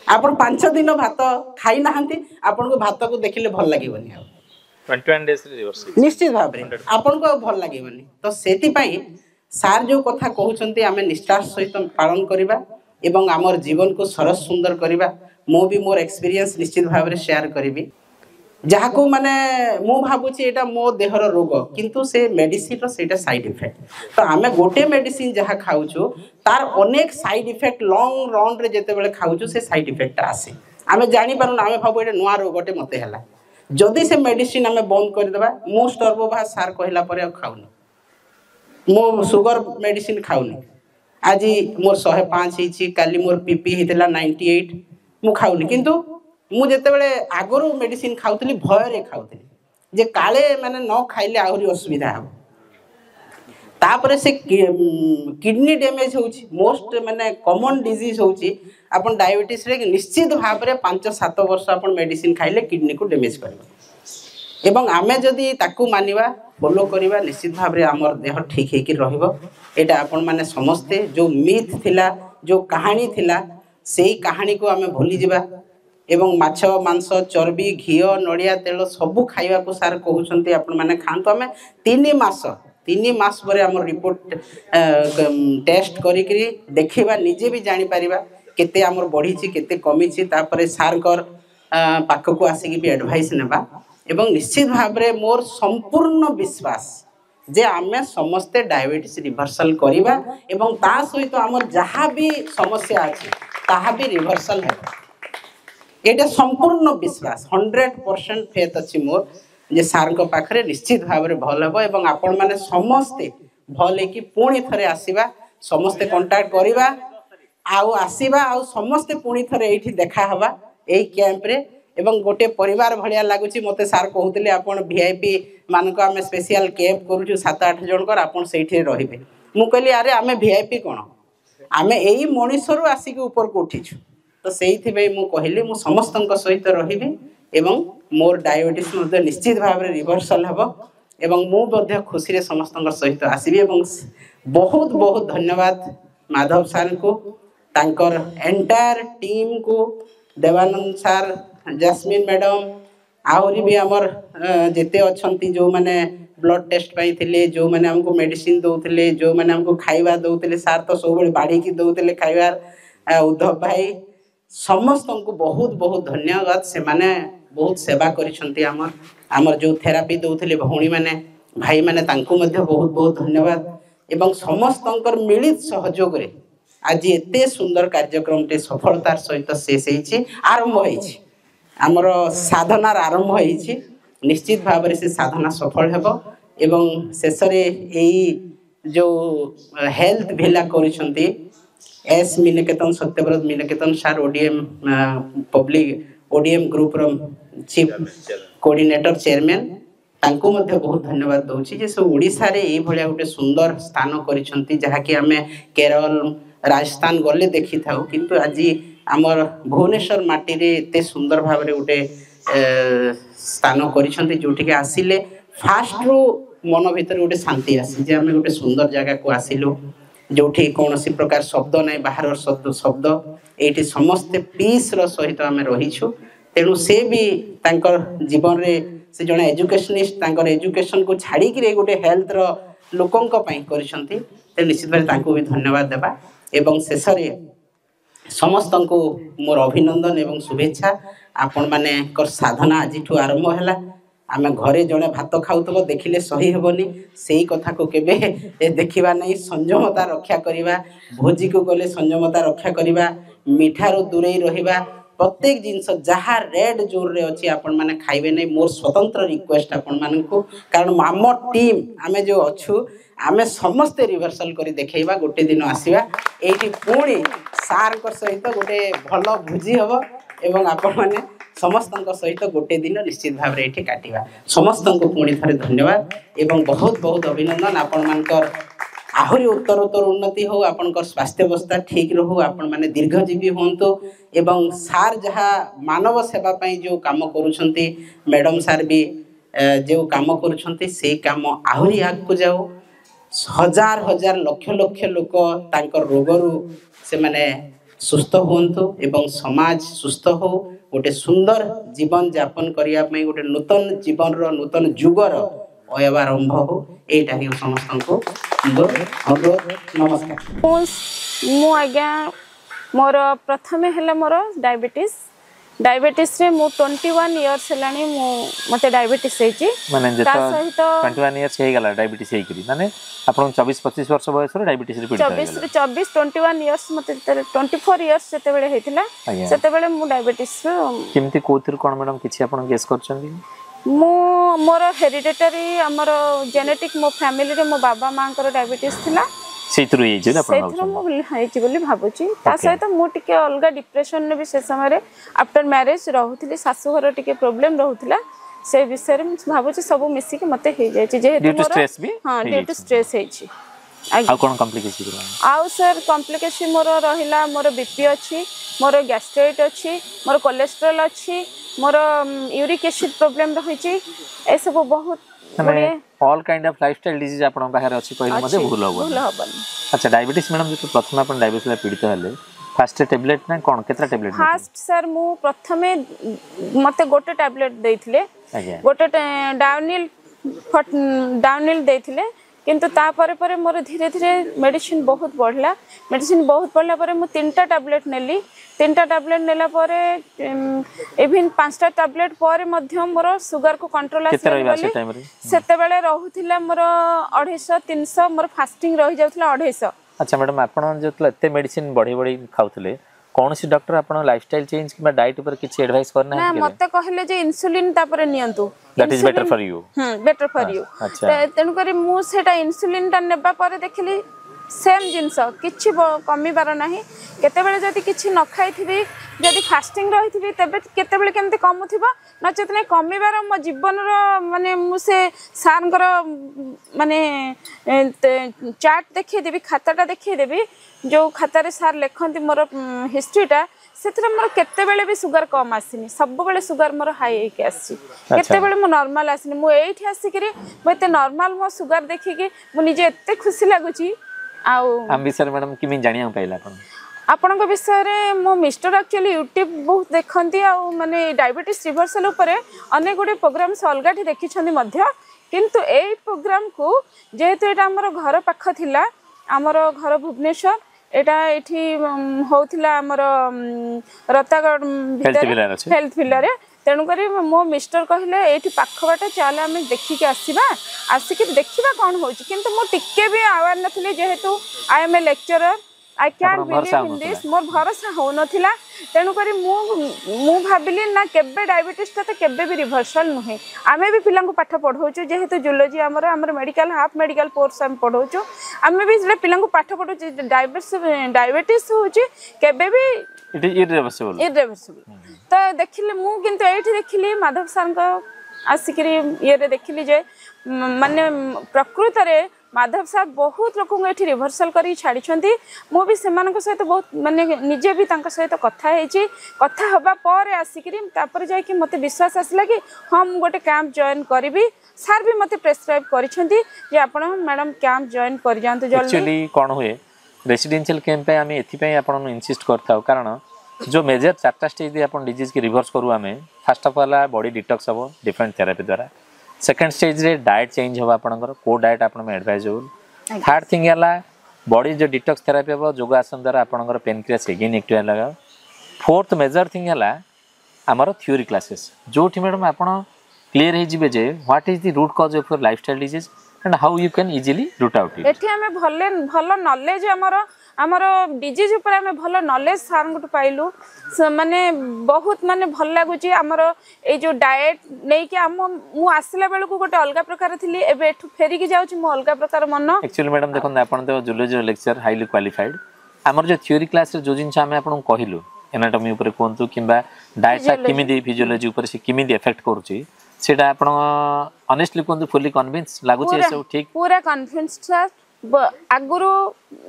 आपण 5 दिन भात खाई नाहंती आपन को भात को देखिले भल लागेबनी 21 डेज रिवर्स निश्चित भाव में आपन को भल लागेबनी तो सेति पाई सार जो कथा कहउचंती आमे निष्ठार सहित पालन करिबा एवं आमर जीवन को सरस सुंदर करिबा मो भी मोर एक्सपीरियंस निश्चित भाव में शेयर करी जहाँ को माने मु भावुची एटा मो देहर रोग किंतु से मेडिसिन रो सेटा साइड इफेक्ट तो आमे गोटे मेडिसिन जहाँ खाउछु तार अनेक साइड इफेक्ट लॉन्ग रन रे जेते बेले खाउछु से साइड इफेक्ट आसे आमे जानि पारु आमे भाबु एटा नुआ रोगटे मते हला जदि से मेडिसिन आमे बंद कर देबा मोस्ट अर्बो भा सार कहला परे खाउनु मो सुगर मेडिसिन खाऊनी आज मोर 105 काली मोर पीपी होता 98 मु खाऊनी किंतु मु जिते आगु मेडिसिन खाऊली भय खाऊली जे काले माने न खाइले आहरी असुविधा हम तापर से किडनी डैमेज होची मोस्ट माने कॉमन डिजीज होची अपन डायबिटीज रे निश्चित भाव में 5-7 वर्ष अपन मेडिसिन खाइले किडनी को डैमेज कर एवं आमे जदि ताकू मानिबा फॉलो करिबा निश्चित भाव में आमर देह ठीक हेकि रहइबो एटा अपन माने समस्ते जो मिथ थिला जो कहानी थिला सेही कहानी को आमे भूली जिबा एवं माछ मांस चर्बी घी नड़िया तेल सबू खाइबा को सार कहउछंती अपन माने खांतो आमे 3 मास पर आम रिपोर्ट टेस्ट करी देखा निजे भी जानी पारिबा केते आमर बढ़ी केते कमी तापर सारकर पाख को आसिक भी एडवाइस नेबा एवं निश्चित भाव में मोर संपूर्ण विश्वास जे आमे समस्ते डायबिटीज रिवर्सल करिबा एवं ता सहित आमर जहाँ भी समस्या अछि ताहा भी रिवर्सल है एटा संपूर्ण विश्वास 100% फेथ अछि मोर जे सार को पाखरे निश्चित भाव में भल हे एवं आपण माने समस्ते भल कि पुणी थरे आसीबा समस्ते कांटेक्ट करिबा आउ आसीबा आउ समस्ते पुणी थरे एठी देखा हवा एई कैंप रे एवं गोटे परिवार भलिया लागुची मते सार कहउतले आपण वीआईपी मानको आमे स्पेशल कैंप करूछु 7-8 जनकर आपण सेठी रहिबे मु कहली अरे आमे वीआईपी कोन आमे एई मणिसरु आसी के ऊपर को उठिछु तो सेठी बे मु कहली मु समस्तन सहित रहिबे एवं मोर डायबिटीज मध्ये निश्चित भाव में रिवर्सल हेबो एवं मु मध्ये खुशी रे समस्तन सहित आसीबे एवं बहुत बहुत धन्यवाद माधव सर को तांकर एंटायर टीम को देवानंद सर जैस्मिन मैडम आहरी भी आमर जेते अछंती जो माने ब्लड टेस्ट पाई थिले जो माने हमको मेडिसिन दउथिले जो माने हमको खाइबा दउथिले सार तो सब बड़े बाड़ी की दउथिले खाइबार उद्धव भाई समस्त को बहुत बहुत धन्यवाद से माने बहुत सेवा करिसंती आमर जो थेरापी दउथिले भौणी माने भाई माने तांको मध्ये बहुत बहुत धन्यवाद एवं समस्तंकर मिलित सहयोग रे आज एते सुंदर कार्यक्रम टे सफलतार सहित शेष होईछि आरंभ होईछि आमर साधनार आरंभ होईछि निश्चित भाव में से साधना सफल हेबो एवं शेष रे एई जो हेल्थ भेला करिसंती एस Minketan Satyabrata Minketan sir ODM public ODM group रो चीफ कोऑर्डिनेटर चेयरमैन तांको मध्ये बहुत धन्यवाद दउछि जे से ओडिसा रे एई भलिया गोटे सुंदर स्थान करिसंती जहा कि हमें केरल राजस्थान गले देखि थाउ किंतु आज आमर भुवनेश्वर माटी रे एते सुंदर भाव रे गोटे स्थान करिसंती जोठी के आसिले फास्ट रो मन भीतर गोटे शांति आसी जे हमें गोटे सुंदर जगह को आसिलो जोठी कोनोसी प्रकार शब्द नै बाहर शब्द एठी समस्त पीस रो सहित हमें रहिछु तेनु से भी तांकर जीवन रे से जने एजुकेशनिस्ट तांकर एजुकेशन को छाड़ी कि गोटे हेल्थ रो लोकंक पई करिसंती ते निश्चित भाव तांको भी धन्यवाद देबा एवं शेष रे समस्त को मोर अभिनंदन एवं शुभेच्छा आपण माने कर साधना आजिठू आरंभ हैला आमे घरे जने भात खाउतबो देखिले सही हेबोनी सेही कथा को केबे देखिबा नै संयमता रक्षा करिबा भोजी को गले संयमता रक्षा करिबा मिठारो दूरे रहिबा प्रत्येक जिनस जहा रेड जोर रे अछि आपण माने खाइबे नै मोर स्वतंत्र रिक्वेस्ट आपण माने को कारण आम टीम आमे जो अछु आमे समस्त रिवर्सल करी देखैबा गोटे दिन आसीबा एठी पुणी सार कर सहित गोटे भलो भुजी हबो एवं आपण माने समस्तन सहित गोटे दिन निश्चित भाव में ये काटिबा समस्त को पुणी थे धन्यवाद एवं बहुत बहुत अभिनंदन आपण मानकर आहरी उत्तरोत्तर उन्नति हो आपनकर स्वास्थ्य अवस्था ठीक रहू आपण माने दीर्घजीवी होंतो एवं सार जहाँ मानव सेवा पई जो काम करूछंती मैडम सार भी जो काम करूछंती से काम आहरी आगको जाओ हजार हजार लक्ष लक्ष लोक तांकर रोगरू से माने सुस्थ होंतु एवं समाज सुस्थ हो गोटे सुंदर जीवन यापन करिया पई गोटे नूतन जीवन रो नूतन जुगर अयवारंभ हो एटा ही समस्त को अनुरोध नमस्कार मु आज्ञा मोर प्रथमे हेला मोर डायबिटीज रे मु 21 इयर्स हेलानी मु मते डायबिटीज हेची माने जेता 21 इयर्स हे गला डायबिटीज हे करी माने आपण 24 25 वर्ष बयस रे डायबिटीज रे पीड़ित 24 21 इयर्स मते 24 इयर्स जते बेले हेतिला सेते बेले मु डायबिटीज केमती कोथिर कोन मैडम किछि आपण गेस करछन मु मोर हेरिडिटरी हमर जेनेटिक मो फैमिली रे मो बाबा मां कर डायबिटीज थिला सेथरु हे जे आपण सेथरु मु हाइची बोली भाबुची ता सहित मु टिके अलगा डिप्रेशन ने भी से समय रे आफ्टर मैरिज रहउथिली सासु घर टिके प्रॉब्लम रहउथिला से विषय रे भाबुची सब मिसी के मते हे जाय जे ड्यू टू स्ट्रेस भी हां ड्यू टू स्ट्रेस हे छी आ कोन कॉम्प्लिकेशन आउ सर कॉम्प्लिकेशन मोर रहिला मोर बीपी अछि मोर गैस्ट्राइट अछि मोर कोलेस्ट्रॉल अछि मोर यूरिक एसिड प्रॉब्लम रही छी ए सब बहुत माने all kind of lifestyle disease आपण बाहर अछि कहले मते भूल होबन अच्छा डायबिटीज मैडम जो प्रथम आपण डायबिटीज ला पीड़ित हले फर्स्ट टैबलेट ना कोन केतरा टैबलेट फर्स्ट सर मु प्रथमे मते गोटे टैबलेट देथिले गोटे डाउनिल देथिले किंतु ता परे परे मोर धीरे धीरे मेडिसिन बहुत बढ़ला परे मु 3टा टैबलेट नेली 3टा टैबलेट नेला परे इवन 5टा टैबलेट परे मध्य मोर शुगर को कंट्रोल आसी सेते बेले रहउथिला मोर 250 300 मोर फास्टिंग रहि जाउथिला 250 अच्छा मैडम आपण जो एते मेडिसिन बढ़ी बढ़ी खाउथले कौन सी डॉक्टर आपण लाइफस्टाइल चेंज किबा डाइट ऊपर किछ एडवाइस करना है ना मते कहले जे इंसुलिन ता पर नियंतु that is better for you better for you तेनु करी मु सेटा इंसुलिन ता नेबा पर देखली सेम जिंस किछि कमी बार नाही केते बेले जदी किछि न खाइथिबी जदी फास्टिंग रहिथिबी तबे केते बेले केमते कमुथिबा नचेत नै कमी बार मो जीवन रो माने मु से सारंकर माने चार्ट देखि देबी खाताटा देखि देबी जो खाता रे सार लेखंती मोर हिस्ट्रीटा सेतरे मोर केते बेले भी शुगर कम आसीनी सब बेले शुगर मोर हाई हेके आसी केते बेले मो नॉर्मल आसीनी मो एठी आसी करी मते नॉर्मल मो शुगर देखि के मु निजे एते खुशी लागुची आउ हम विषय मैडम किमि जानिया पाइला आपण विषय रे मो मिस्टर एक्चुअली यूट्यूब बहुत देखंती आ माने डायबिटीज रिवर्सल ऊपर अनेक गुडे प्रोग्राम्स अलगाठी देखिछंदी मध्य किंतु ए प्रोग्राम को जेहेतु एटा हमर घर पाख थिला हमर घर भुवनेश्वर एटा एठी होउथिला हमर रतागढ़ हेल्थ विला रे तेणु करी मो मिस्टर कहले एठी पाख बाटा चले आमे देखि के आसीबा आसी के देखिबा कोन होची किंतु मो टिके भी अवेयर नथिले जेहेतु I am a lecturer I can believe in this मोर भरोसा हो नथिला तेणु करी मु भाबिली ना केबे डायबिटीज ता केबे भी रिवर्सल नुहे आमे भी पिला को पाठ पढौचु जेहेतु जूलॉजी हमर मेडिकल हाफ मेडिकल कोर्स हम पढौचु आमे भी जे पिला को पाठ पढौचु डायबिटीज होची केबे भी इट इज इरिवर्सिबल तो देखिले मु किंतु एठी देखिली माधव सर को आसिकरी ये रे देखिली जे माने प्रकृत रे माधव साहब बहुत लोक ये रिभर्सल कर छाड़ी मु भी से सहित बहुत माने निजे भी सहित कथा कथा हवा पर आसिक मत विश्वास आसला कि हाँ मुझे गोटे कैंप जॉइन करी सार भी मत प्रेस्क्राइब कर मैडम कैंप जॉइन कर जांतु जल्दी कौन हुए रेसिडेंशियल कैंप पे आम एपाई इनसिस्ट करता कारण जो मेजर 4टा स्टेज आप डिजीज की रिभर्स करूँ आम fast of all body detox हम डिफरेंट थेरापी द्वारा सेकेंड स्टेज रे डाइट चेंज हम आपंकर को डाइट आप एडवाइजेबल थर्ड थिंग है बॉडी जो डिटॉक्स थेरापी हम योग आसन द्वारा आपंकर पेनक्रियास एगेन एक्टिव लगा फोर्थ मेजर थिंग है आमर थ्योरी क्लासेस जो मैडम आप क्लीयर हो जे what is the root cause of your lifestyle disease and how you can easily root out it एठी हमें भल नॉलेज आमर डिजीज ऊपर आम भल नॉलेज सार पाइलु माने बहुत माने भल लगुच आमर ए जो डाएट नहीं कि मु आसला बेल को गोटे अलग प्रकार थी एबे एठु फेरिकी जाउची मु अलग प्रकार मन एक्चुअली मैडम देखो आपण तो जूलॉजी लेक्चर हाईली क्वालिफाइड आमर जो थ्योरी क्लास रे जो जिंस आमे आपण कहिलु एनाटॉमी ऊपर कोंतु किबा डाएट सा किमिदी फिजियोलॉजी ऊपर से किमिदी इफेक्ट करूची सेटा आपण ऑनेस्टली कोंतु फुली कन्विंस लागुची ए सब ठीक पूरा कन्विंस सर आगुरु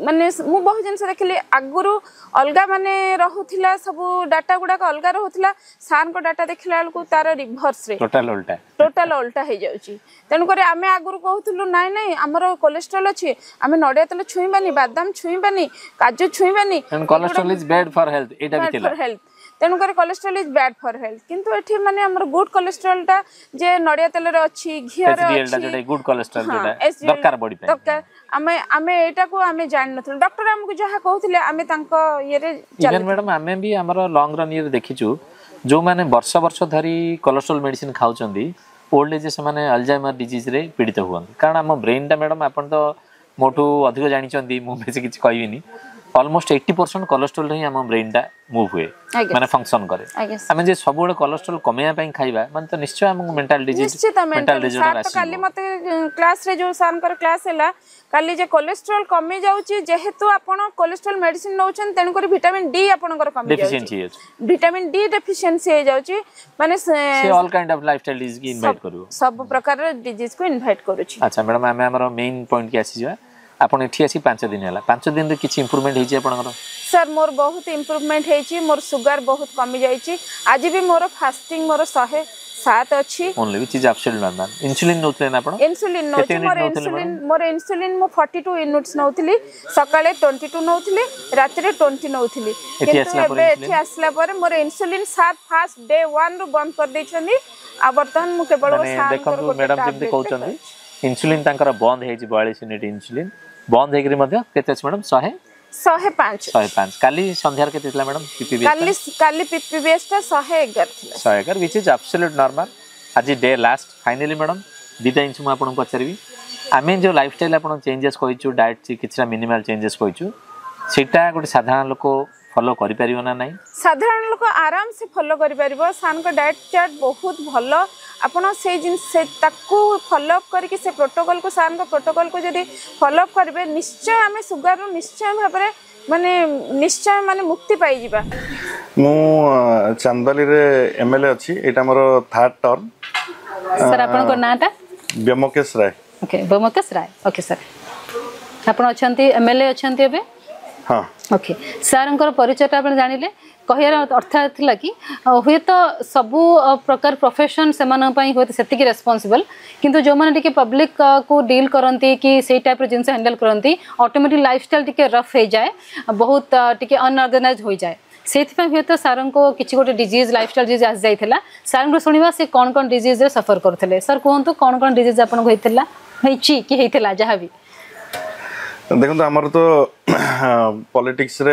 माने मु बहुत जिनस देखली आगुरु अलगा माने रहुथिला सब डाटा गुडा को अलगा रहुथिला सार को डाटा देखला को तार रिवर्स रे टोटल उल्टा हे जाउची तेन करे आमे आगुरु कहथुलु नाइ नाइ हमरो कोलेस्ट्रॉल अछि आमे नडिया तेल छुईबानी बादाम छुईबानी काजू छुईबानी cholesterol is bad for health एटा भी थिला तेणु कर cholesterol is bad for health किंतु एठी माने हमर गुड कोलेस्ट्रॉल टा जे नडिया तेल रे अछि घी रे अछि गुड कोलेस्ट्रॉल जेटा दरकार बॉडी पे दरकार आमे एटा को आमे जान नथुल डॉक्टर हमकु जहा कहउथिले आमे तांको ये रे इवन मैडम आमे भी हमर लॉन्ग रन ये देखिचु जो माने वर्ष वर्ष धरी कोलेस्ट्रॉल मेडिसिन खाउचंदी ओल्ड एज से माने अल्जाइमर डिजीज रे पीड़ित हुअन कारण हम ब्रेन टा मैडम आपन तो मोठू अधिक जानिचंदी मु बेसी किछ कहबिनी ऑलमोस्ट 80% कोलेस्ट्रॉल ही हम ब्रेन टा मूव हुए माने फंक्शन करे हमें जे सब बळे कोलेस्ट्रॉल कमेया पई खाइबा माने तो निश्चय हम मेंटल डिजीज मेंटल डिसऑर्डर आसी काली मते क्लास रे जो सान कर क्लास हैला काली जे कोलेस्ट्रॉल कमी जाउची जेहेतु आपण कोलेस्ट्रॉल मेडिसिन नौछन तेन कर विटामिन डी आपनकर कमी डेफिशिएंसी विटामिन डी डेफिशिएंसी हो जाउची माने से all kind of lifestyle disease की इनवाइट करू सब प्रकार डिजीज को इनवाइट करू छी। अच्छा मैडम हमें हमर मेन पॉइंट के आसी जा आपण एठी आसी 5 दिन हैला 5 दिन रे किछि इंप्रूवमेंट हेछि आपनकर सर मोर बहुत इंप्रूवमेंट हेछि मोर शुगर बहुत कमी जाइछि आज भी मोर फास्टिंग मोर 107 अछि only which is absolutely normal insulin नोतले ना आपण इंसुलिन नोछि मोर इंसुलिन मो 42 यूनिट्स नौथिली सकाळे 22 नौथिली रात रे 20 नौथिली किंतु एठी आसला पर मोर इंसुलिन सात फास्ट डे 1 रु बंद कर दैछनी आ वर्तमान मु केवल साल देखो मैडम जेमते कहउछन इंसुलिन तांकर बंद हेछि 42 यूनिट इंसुलिन बंद हेकरी मध्ये केते मैडम 105 काली संध्यार केते थिला मैडम पीपीबीएस काली पीपीबीएस टा 111 थिला 111 व्हिच इज एब्सोल्यूट नॉर्मल आज डे लास्ट फाइनली मैडम दीटा इंच मु आपन पचरबी आमे जो लाइफस्टाइल आपन चेंजेस कहिचु डाइट ची किछरा मिनिमल चेंजेस कहिचु सेटा गोटे साधारण लोक फॉलो करि परिबो ना नाही साधारण लोक आराम से फॉलो करि परिबो सान का डाइट चार्ट बहुत भलो आपण से जिन से ताकू फॉलो अप करके से प्रोटोकॉल को सान का प्रोटोकॉल को जदी फॉलो अप करबे निश्चय हमें शुगर रो निश्चय भाबरे माने मुक्ति पाई जिबा मु चांदली रे एमएलए अछि एटा मोर थर्ड टर्म सर आपन को नाटा ब्योमकेश राय ओके ब्योमकेश राय ओके सर आपन अछंती एमएलए अछंती एबे हां ओके सर परिचय आप जानिले कहर अर्थ थिला कि हुए तो सबू प्रकार प्रोफेशन से हुए तो सेतिकी रेस्पॉन्सिबल किंतु जो माने टिके पब्लिक को डील करंती कि से टाइप रो जिंस हैंडल करंती ऑटोमेटिक लाइफस्टाइल टिके रफ हो जाए बहुत टिके अनऑर्गेनाइज हो जाए से हुए तो सार को किसी गोटे डिजीज लाइफस्टाइल डिजीज आस जाइला सार शुणा से कौन कौन डिजीज सफर करते सर कहतु कौन कौन डिजीज आपको होती कि होता जहाँ भी देखो आमर तो पॉलिटिक्स रे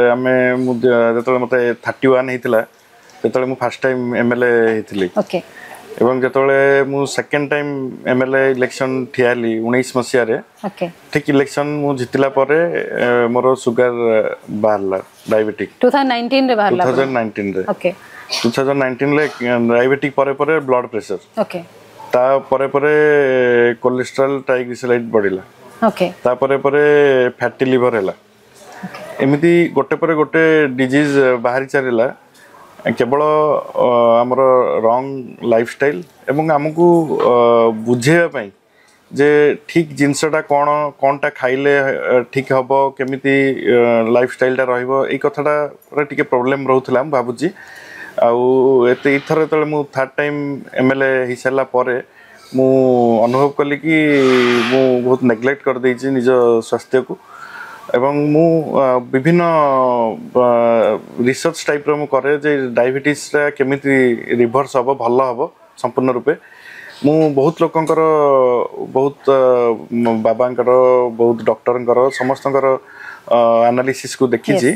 आमे जतले मते 31 हेतिला जतले मु फर्स्ट टाइम एमएलए हेतिली ओके एवं जतले मु सेकंड टाइम एमएलए इलेक्शन ठियाली 19 मसिया रे ओके ठीक इलेक्शन मु जितिला परे मोर शुगर बारला डायबिटिक 2019 रे बारला 2019 रे ओके 2019 रे डायबिटिक परे परे ब्लड प्रेशर ओके ता परे परे कोलेस्ट्रॉल ट्राइग्लिसराइड बढ़िला ओके तापरे परे फैटी लिवर हैला एमिति गोटे परे गोटे डिजीज बाहरी चलिला केवल हमर रॉन्ग लाइफस्टाइल एवं हमकु बुझेया पई जे ठीक जिनसटा कोनटा खाइले ठीक हबो केमिति लाइफस्टाइल टा रहइबो ए कथाटा टिके प्रॉब्लम रहउथला हम भाबुची आउ एते इथर तले मु थर्ड टाइम एमएलए हिसला परे मु अनुभव कली कि मु बहुत नेग्लेक्ट कर देछि निज स्वास्थ्य को एवं मु विभिन्न रिसर्च टाइप रो मु करे जे डायबिटीज रा केमिति रिवर्स हबो भलो हबो संपूर्ण रूपे मु बहुत लोकंकर बहुत बाबांकर बहुत डॉक्टरंकर समस्तंकर एनालिसिस को देखि छी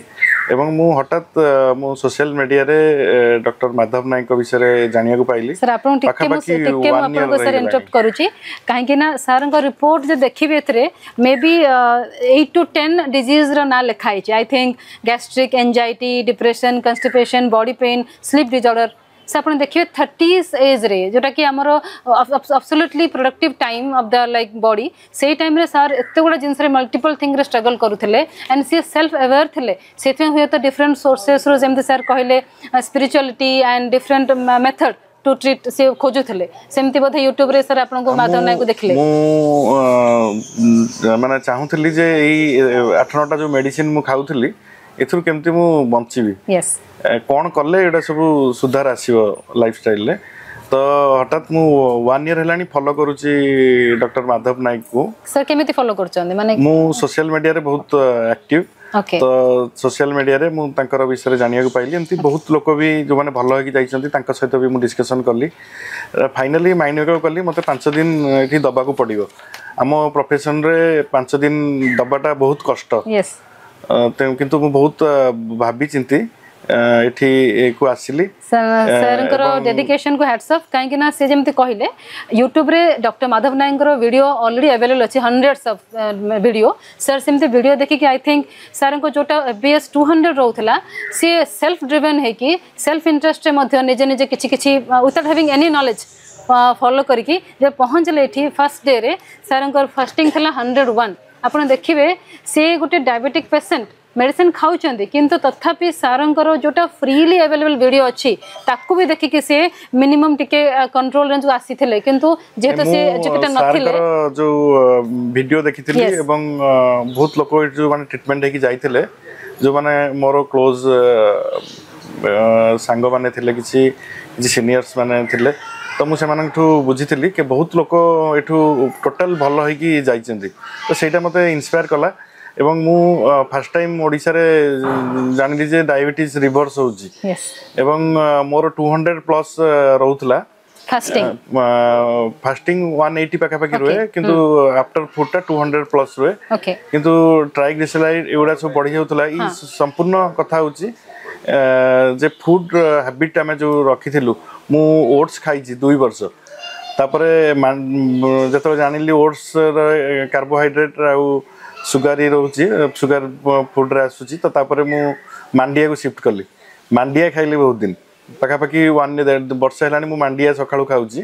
एवं मु हठात मु सोशल मीडिया रे डॉक्टर माधव नायक विषय रे जानिया को पाइली सर आपन टिके मु आपन को सर इंटरप्ट करूची काहे कि ना सर को रिपोर्ट जे देखिबे एथरे मे बी 8 to 10 डिजीज रा ना लिखाई छी I think gastric anxiety depression constipation body pain sleep disorder से आप देखिए 30s एज रे जोटा कि आमर absolutely productive time of the like body से टाइम रे सर एते गुडा जिंस रे मल्टीपल थिंग रे स्ट्रगल करूथिले एंड सी सेल्फ अवेयर थिले सेथे हुए तो डिफरेंट सोर्सेस रो जेमते सर कहले spirituality and different method to treat से खोजुथिले सेमति बोधे यूट्यूब रे सर आपन को माधव नाय को देखले माने चाहुथिली जे ई 8-9टा जो मेडिसिन मु खाउथिली एथुर केमति मु बंचीबी यस कौन कले एटा सब सुधार आसीबो लाइफस्टाइल ले तो हठात मु 1 ईयर हेलानी फॉलो करूची डॉक्टर माधव नायक को सर केमिति फॉलो करचंदी माने मु सोशल मीडिया रे बहुत एक्टिव ओके तो सोशल मीडिया रे मु तांकर विषय रे जानिया को पाइली एमती बहुत लोक भी जो माने भलो होकी जाइछंती तांका सहित भी मु डिस्कशन करली फाइनली माइंड को करली मते 5 दिन एठी दबा को पड़िबो हम प्रोफेशन रे 5 दिन दबाटा बहुत कष्ट यस किंतु मु बहुत भाबी चिंती एठी को आसिली सरଙ୍କର डेडिकेशन को हैट्स ऑफ काहे कि ना से जेमति कहिले YouTube रे डॉक्टर माधव नायक रो वीडियो ऑलरेडी अवेलेबल अछि हंड्रेड्स ऑफ वीडियो सर सेमति वीडियो देखि कि आई थिंक सर को जोटा FBS 200 रहउथला से सेल्फ ड्रिवन है कि सेल्फ इंटरेस्ट रे मध्य निजे निजे किछि किछि without having any knowledge follow करके जब पहुंचले एठी फर्स्ट डे रे सर फास्टिंग थला 101 आपण देखिबे से गोटे डायबिटिक पेशेंट मेडिसिन खाऊचंदी किंतु तथापि सारंकर जोटा फ्रीली अवेलेबल वीडियो अछि ताकू भी देखि कि से मिनिमम टिके कंट्रोल रेंज आसीथिले किंतु जेतो से एजुकेटेड नथिले जो वीडियो देखिथिली एवं बहुत लोक जो माने ट्रीटमेंट हेकि जाइथिले जो माने मोर क्लोज सांग माने थिले किछि सीनियर्स माने थिले तो मुझे मानठू बुझीथिली कि बहुत लोक एठू टोटल भल होइकी जाइचंदी तो सेटा मते इंस्पायर कला एवं मु फर्स्ट टाइम ओडिसा रे जानिली जे डायबिटीज रिवर्स होउची एवं मोर 200 प्लस रहउतला फास्टिंग 180 पाखा पाखी रहे किंतु आफ्टर फूड टा 200 प्लस रहे किंतु ट्राइग्लिसराइड एवडा सब बढ़ी जाउतला ई संपूर्ण कथा होउची जे फूड हैबिट आमे जो रखिथिलु मु ओट्स खाइची 2 वर्ष तापरे जतो जानिली ओट्स कार्बोहाइड्रेट आउ सुगारी रोची सुगार फूड रे आसुची तो तापरे मु मांडिया को शिफ्ट कली मांडिया खाइली बहुत दिन पाखा पाखी 1 वर्ष हेलानी मु मांडिया सकाळू खाउची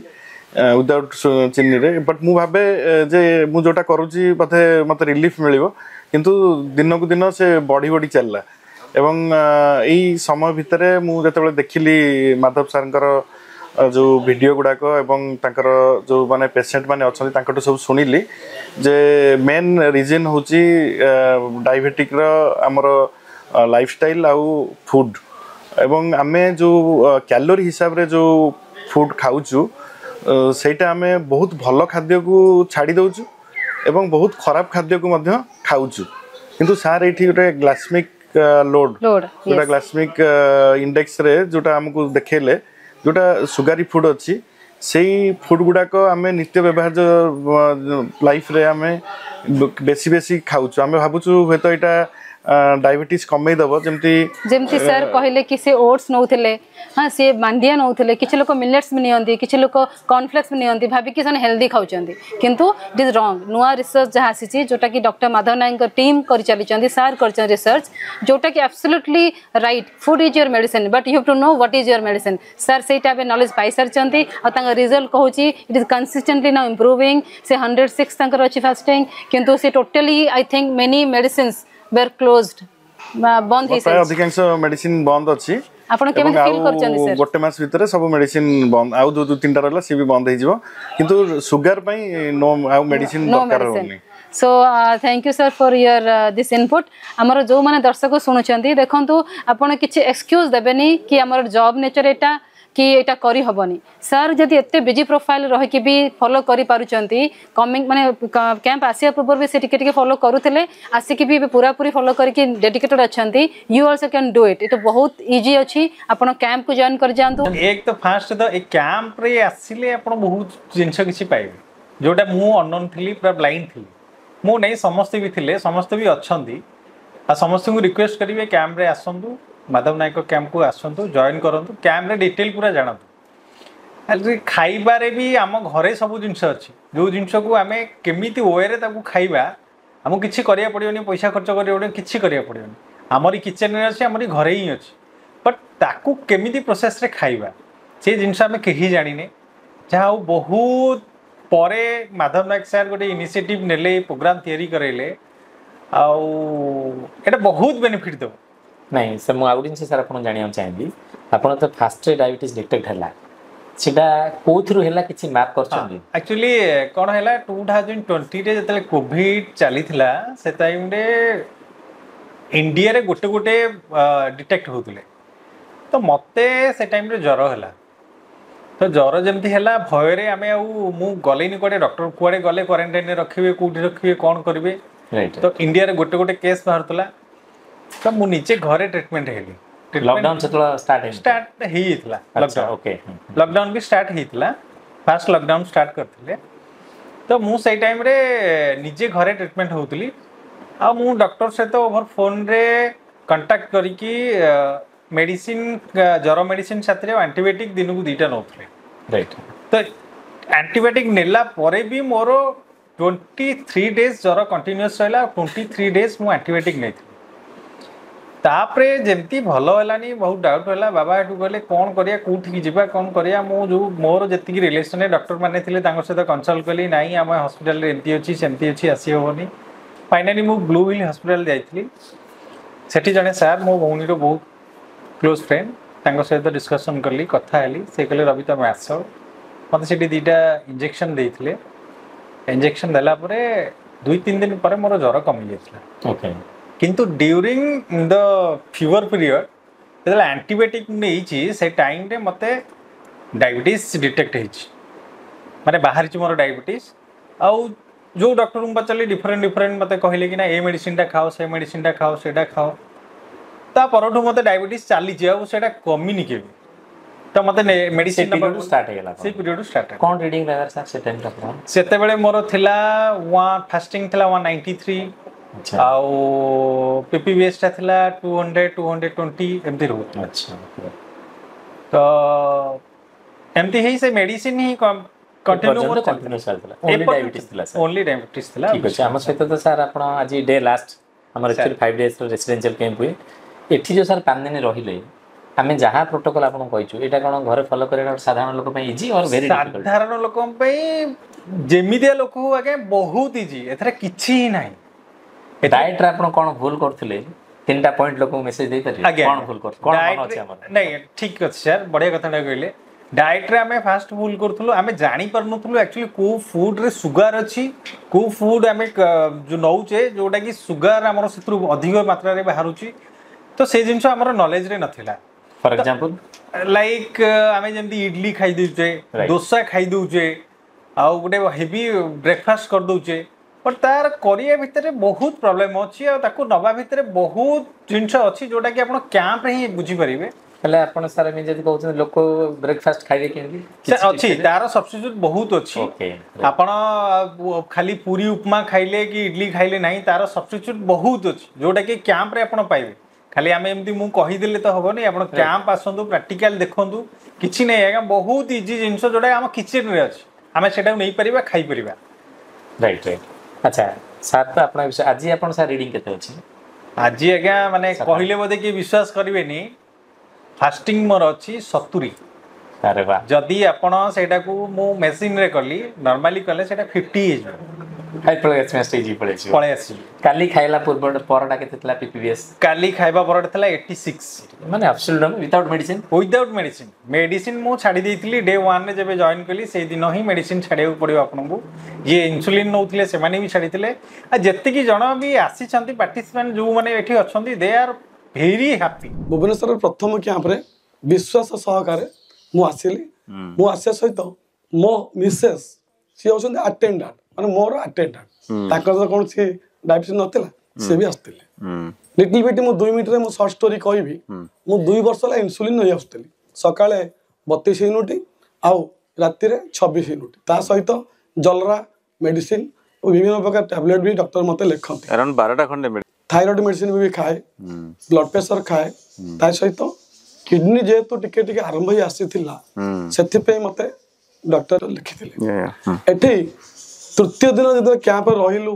विदाउट चीनी रे बट मु भाबे जे मु जोटा करूची मते रिलीफ मिलिबो किंतु दिन को दिन से बॉडी बॉडी चलला एवं एई समय भितरे मु जतबेले देखिली माधव सरंकर जो वीडियो गुडाक एवं तांकर जो माने पेशेंट माने अछन तांकटो सब सुनिली जे मेन रीजन होची डायबिटिक रो हमर लाइफस्टाइल आउ फूड एवं आमे जो कैलोरी हिसाब रे जो फूड खाउचु सेटा आमे बहुत भलो खाद्य को छाडी दउचु एवं बहुत खराब खाद्य को मध्य खाउचु किंतु सार एठी गोटे ग्लाइसेमिक लोड जोटा ग्लाइसेमिक इंडेक्स रे जोटा हमकु देखेले जोटा सुगारी फूड अच्छी से फूड गुड़ाक आम नित्य व्यवहार जो लाइफ रे आम बेसी बेसी खाऊँ आम भावुँ हे तो यहाँ डायबिटीज कमे दब जमती सर कहले कि से ओट्स नौथिले हाँ से मांडिया नौथिले किछि लोक मिलेट्स भी नियंती किछि लोक कॉर्नफ्लेक्स भी नियंती भाबी कि सने हेल्दी खाउचंदी किंतु इट इज रॉन्ग नुआ रिसर्च जहाँ आसी जोटा कि डॉक्टर माधव नायक टीम कर चली सार कर रिसर्च जोटा कि absolutely right food is your medicine but you have to know what is your medicine sir सेटा बे नॉलेज पाई सारचंती और तांका रिजल्ट कहूची it is consistently now improving से 106 तांकर अछि फास्टिंग किंतु से totally I think many medicines were closed बंद हे सर अधिकांश मेडिसिन बंद अछि आपण केमे फील करचनी सर गोटे मास भीतर सब मेडिसिन बंद आउ दो तीनटा रहला से भी बंद हे जिवो किंतु शुगर पई नो आउ मेडिसिन दरकार होनी so thank you sir for your this input हमर जो माने दर्शक सुनुचंती देखंतु आपण किछि एक्सक्यूज देबेनी कि हमर जॉब नेचर एटा कि एटा करी हबनी सर जदि एते बिजी प्रोफाइल रह कि भी फॉलो करी पारुचंती कमिंग माने कैंप आसिया पूर्व भी से टिके टिके फॉलो करूथिले आसी कि भी पूरा पूरी फॉलो करके डेडिकेटेड अछंती you also can do it it बहुत इजी अछि आपण कैंप को जॉइन कर जानतु एक तो फास्ट तो एक कैंप रे आसीले आपण बहुत जिंस किछि पाइबे जोटा मु अननोन थिली पूरा ब्लाइंड थिली मु नै समस्त भी थिले समस्त भी अछंती आ समस्त को रिक्वेस्ट करिवे कैंप रे आसंतु माधव नायक कैंप को आसंतु जॉइन करंतु कैंप रे डिटेल पूरा जानतु अरे खाइबारे भी आम घरे सब जिनस अच्छी जो जिनस को आम केमिति वे रे ताकू खाइबा आमको किछि करिया पड़ियोनी पैसा खर्च करिया पड़ियोनी किछि करिया पड़ियोनी आमरी किचन रे अछि आमरी घरे ही अछि बट ताकू केमिति प्रोसेस रे खाइबा से जिनस आम केही जानिने जहा बहुत परे माधव नायक सर गोटे इनिशिएटिव नेले प्रोग्राम तैयारी करेले आउ एटा बहुत बेनिफिट दो नहीं सर मुझे आउट सर आप जाना चाहिए आप तो फास्ट डायबिटीज डिटेक्ट है सीटा कोथरू हैला किछि मैप करछन एक्चुअली कोन हैला 2020 रे जतले कोविड चलीथिला से टाइम रे इंडिया रे गोटे गोटे डिटेक्ट होतले तो मते से टाइम रे ज्वर हैला तो ज्वर जमती हैला भय रे आमे आ मु गलेनी कोडे डॉक्टर कोडे गले क्वारंटाइन रे रखिबे कोठी रखिबे कोन करबे राइट तो इंडिया रे गोटे गोटे केस बाहरतला तो मु नीचे घरे ट्रीटमेंट हेली लॉकडाउन से थोड़ा स्टार्ट हेइतला लॉकडाउन ओके लॉकडाउन भी स्टार्ट हेइतला फास्ट लॉकडाउन स्टार्ट करथिले तो मु सही टाइम रे निजे घरे ट्रीटमेंट होउतली आ मु डॉक्टर से तो ओवर फोन रे कांटेक्ट करी कि मेडिसिन जर मेडिसिन साथ एंटीबायोटिक दिन को 2टा नौले राइट तो एंटीबायोटिक नेला परे भी मोर 23 डेज जर कंटिन्यूअस रहा 23 डेज मु एंटीबायोटिक नहीं तापरे जमती भल है बहुत डाउट है बाबा एठू कहले कौन करिया कोठी जीवा कौन करिया मो जो मोर जति रिलेशन डॉक्टर माने थिले तांको सहित कंसल्ट कली नाही आम हॉस्पिटल रे एमती अछि सेमती अछि आसी होनी फाइनली मु ब्लू हिल हॉस्पिटल जाइथिली सेठी जने सर मो भौनी रो बहुत क्लोज फ्रेंड तांको सहित डिस्कशन कली कथा हेली से कहले रवि तुम आस मते सेठी 2टा इंजेक्शन देइथिले इंजेक्शन देला परे 2-3 दिन पर मोर ज्वर कमी जाइथिला ओके किंतु ड्यूरिंग द फीवर पीरियड जेतला एंटीबायोटिक नेइछि से टाइम रे मते डायबिटीज डिटेक्ट हेछि माने बाहर छि मोर डायबिटीज आउ जो डॉक्टर को पचली डिफरेंट मते कहले कि ना ए मेडिसिन टा खाओ से मेडिसिन टा खाओ सेटा खाओ ता परठु मते डायबिटीज चाली छि आ सेटा कमी नि केबे तो मते मेडिसिन नंबर स्टार्ट हेला से पीरियड स्टार्ट कोन रीडिंग रहर सर से टाइम ता सेते बेले मोर थिला फास्टिंग थिला 193 आउ पीपीवीएस ता थिला 200 220 एमती रहू अच्छा तो एमती ही से मेडिसिन ही कंटिन्यू चलतला ओनली डायबिटीज थिला सर ओनली डायबिटीज थिला ठीक अछि हम सहित तो सर आपण आज डे लास्ट हमर एक्चुअली 5 डेज रेसिडेंशियल कैंप हुए एठी जो सर 5 दिन रहिले आमे जहाँ प्रोटोकॉल आपन कहइछु एटा कोन घरे फॉलो करे साधारण लोक पे इजी और वेरी डिफिकल्ट साधारण लोक पे जेमिदिया लोक हो आगे बहुत इजी एथरा किछि ही नाही डाइट रे आपन कोन भूल करथिले 3टा पॉइंट लोक मेसेज दे परिले कोन भूल कर कोन मन अछि हमर नहीं ठीक अछि सर बढ़िया कथा कहले डाइट रे आमे फास्ट भूल करथुलो आमे जानि परनथुलो एक्चुअली को फूड रे सुगर अछि को फूड आमे जो नौचे जोटा कि सुगर हमर सेत्रु अधिक मात्रा रे बाहरुची तो से जिंस हमर नॉलेज रे नथिला फॉर एग्जांपल लाइक आमे जेमती इडली खाइ दिउचे डोसा खाइ दिउचे आ गोटे हेवी ब्रेकफास्ट कर दउचे पर तार करिया भितरे बहुत प्रॉब्लम अछि आ ताको नबा भितरे बहुत जिंस अछि जोटा कि आपण कैंप रे ही बुझी परिबे पहले आपण सारा में जदी कहउछन लोक ब्रेकफास्ट खाइबे केनदी अछि तार सब्स्टिट्यूट बहुत अछि ओके आपण खाली पूरी उपमा खाइले कि इडली खाइले नाही तार सब्स्टिट्यूट बहुत अछि जोटा कि कैंप रे आपण पाइबे खाली आमे एमती मु कहि देले तो हबो नै आपण कैंप आसंतु प्रैक्टिकल देखंतु किछि नै आगा बहुत इजी जिंस जोटा हम किचन रे अछि आमे सेटा नै परिबा खाइ परिबा राइट राइट अच्छा सर तो आपण विषय आज आपण सर रीडिंग केते अछि आज आगा माने कहिले बोदे कि विश्वास करिवे नि फास्टिंग मोर अछि 70 अरे वाह जदी आपण सेटा को मु मशीन रे करली नॉर्मली करले सेटा 50 इज हाइपर स्टेज पळे अछि काली खाइला पूर्व परडा केते तला पीपीवीएस काली खाइबा परडा तला 86 माने एब्सोल्यूट विदाउट मेडिसिन मेडिसिन मु छाडी देइथिली डे 1 रे जेबे जॉइन कली से दिन ही मेडिसिन छाडियो पड़ियो आपन को ये इंसुलिन नौथिले से माने भी छाडीथिले आ जत्ते की जण भी आसी छंती पार्टिसिपेंट जो माने एठी अछंती they are very happy Bhubaneswar प्रथम कैंप रे विश्वास सहकारे मु आसिली मु आसे सहित मो मिसेस सी होछन अटेंडेंट माने मोर अटेंडेंट ताकर कोन से डायबिटीज नथिला से भी आस्तिले लिटिल बिट मु 2 मिनिट रे मु शॉर्ट स्टोरी कहबी मु 2 वर्ष ला इंसुलिन नै आस्तिली सकाळे 32 यूनिट आउ राति रे 26 यूनिट ता सहित जलरा मेडिसिन और विभिन्न प्रकार टैबलेट भी डॉक्टर मते लेखंती अराउंड 12टा खंडे थायराइड मेडिसिन भी खाए ब्लड प्रेशर खाए ता सहित किडनी जेहेतु टिके टिके आरंभ ही आसीथिला सेथि पे मते डॉक्टर लिखिथिले एठी तृतीय दिन जब कैंप रहिलु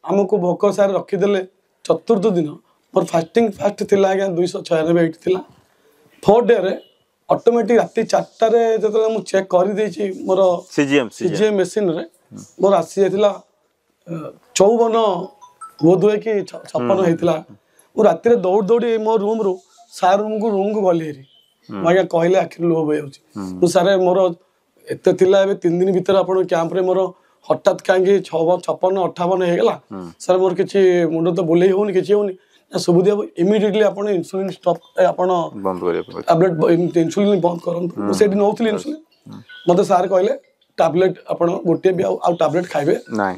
हमको भोक सार रखी देले चतुर्थ दिन मोर फास्टिंग फास्ट थिला आगे 296 थिला 4 डे रे ऑटोमेटिक राति 4टा रे जतले मु चेक करि देछि मोर सीजीएम मशीन रे मोर आसी जाथिला 54 बोधुए कि 56 हेतिला मु राति रे दौड़ दौड़ी मो रूम रो सार रूम को गली हेरी मागे कहले आखिर लो हो जाउछि मु सारे मोर एते थिला एबे 3 दिन भीतर आपण कैंप रे मोर हठात कांगे 56 58 हे गेला सर मोर किछि मुंड तो बोले होनी किछि होनी सुबुदिया इमीडिएटली आपण इंसुलिन स्टॉप आपण बंद करे टैबलेट इंसुलिन बंद करन सेडी नौथली इंसुलिन मते सर कहले टैबलेट आपण गोटे भी आ टैबलेट खाइबे नाही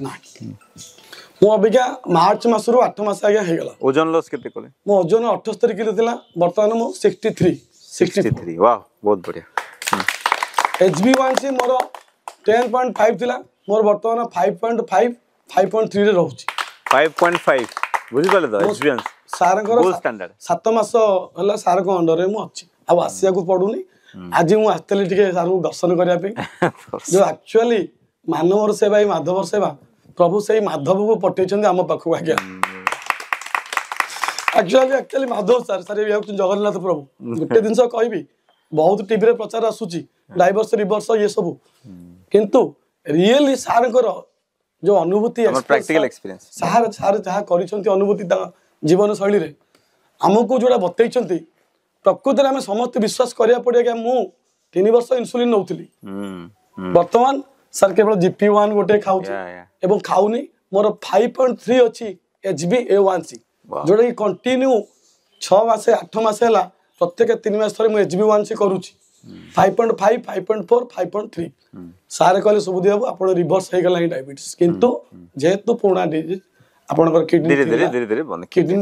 मो अबिका मार्च मास रो 8 मास आगे हे गेला ओजन लॉस केते कोले मो ओजन 78 किलो थिला वर्तमान मो 63 वाह बहुत बढ़िया HbA1c मोर 10.5 थिला मोर वर्तमान 5.5 5.3 रे रहउची 5.5 बुझि पाले तो HbA1c ସାରଙ୍କର 7 ମାସ ହେଲା ସାରଙ୍କ ଅଣ୍ଡରରେ ମୁଁ ଅଛି ଆଉ ଆସିବାକୁ ପଡୁନି। ଆଜି ମୁଁ ଆସିଥିଲି ଟିକେ ସାରଙ୍କୁ ଦର୍ଶନ କରିବା ପାଇଁ ଯୋଉ ଆକ୍ଚୁଆଲି ମାନବର ସେବା ଏଇ ମାଧବର ସେବା ପ୍ରଭୁ ସେଇ ମାଧବକୁ ପଠେଇଛନ୍ତି ଆମ ପାଖକୁ। ଆଜ୍ଞା ଆକ୍ଚୁଆଲି ମାଧବ ସାର୍ ଇଏ ହଉଛନ୍ତି ଜଗନ୍ନାଥ ପ୍ରଭୁ। ଗୋଟେ ଜିନିଷ କହିବି, ବହୁତ ଟିଭିରେ ପ୍ରଚାର ଆସୁଛି ଡାଇଭର୍ସ ରିଭର୍ସ ଇଏ ସବୁ, କିନ୍ତୁ ରିଏଲି ସାରଙ୍କର ଯୋଉ ଅନୁଭୂତି ସାର୍ ଯାହା କରିଛନ୍ତି ଅନୁଭୂତି ଜୀବନ ଶୈଳୀରେ ଆମକୁ ଯୋଉଟା ବତେଇଛନ୍ତି, ପ୍ରକୃତରେ ଆମେ ସମସ୍ତେ ବିଶ୍ୱାସ କରିବାକୁ ପଡିବ। ଆଜ୍ଞା ମୁଁ 3 ବର୍ଷ ଇନ୍ସୁଲିନ ନଉଥିଲି, ବର୍ତ୍ତମାନ ସାର୍ କେବଳ GP1 ଗୋଟେ ଖାଉଛି ଏବଂ ଖାଉନି। ମୋର 5.3 ଅଛି HbA1c, ଯୋଉଟା କି କଣ୍ଟିନ୍ୟୁ 6 ମାସ 8 ମାସ ହେଲା ପ୍ରତ୍ୟେକ 3 ମାସ ଥରେ ମୁଁ HbA1c କରୁଛି। 5.5 5.4 5.3 ସାର୍ କହିଲେ ସୁବୁଧି ବାବୁ ଆପଣ ରିଭର୍ସ ହେଇଗଲାଣି ଡାଇବେଟିସ୍, କିନ୍ତୁ ଯେହେତୁ ପୁରୁଣା ଡିଜିଜ୍ ଆପଣଙ୍କର କିଡନୀ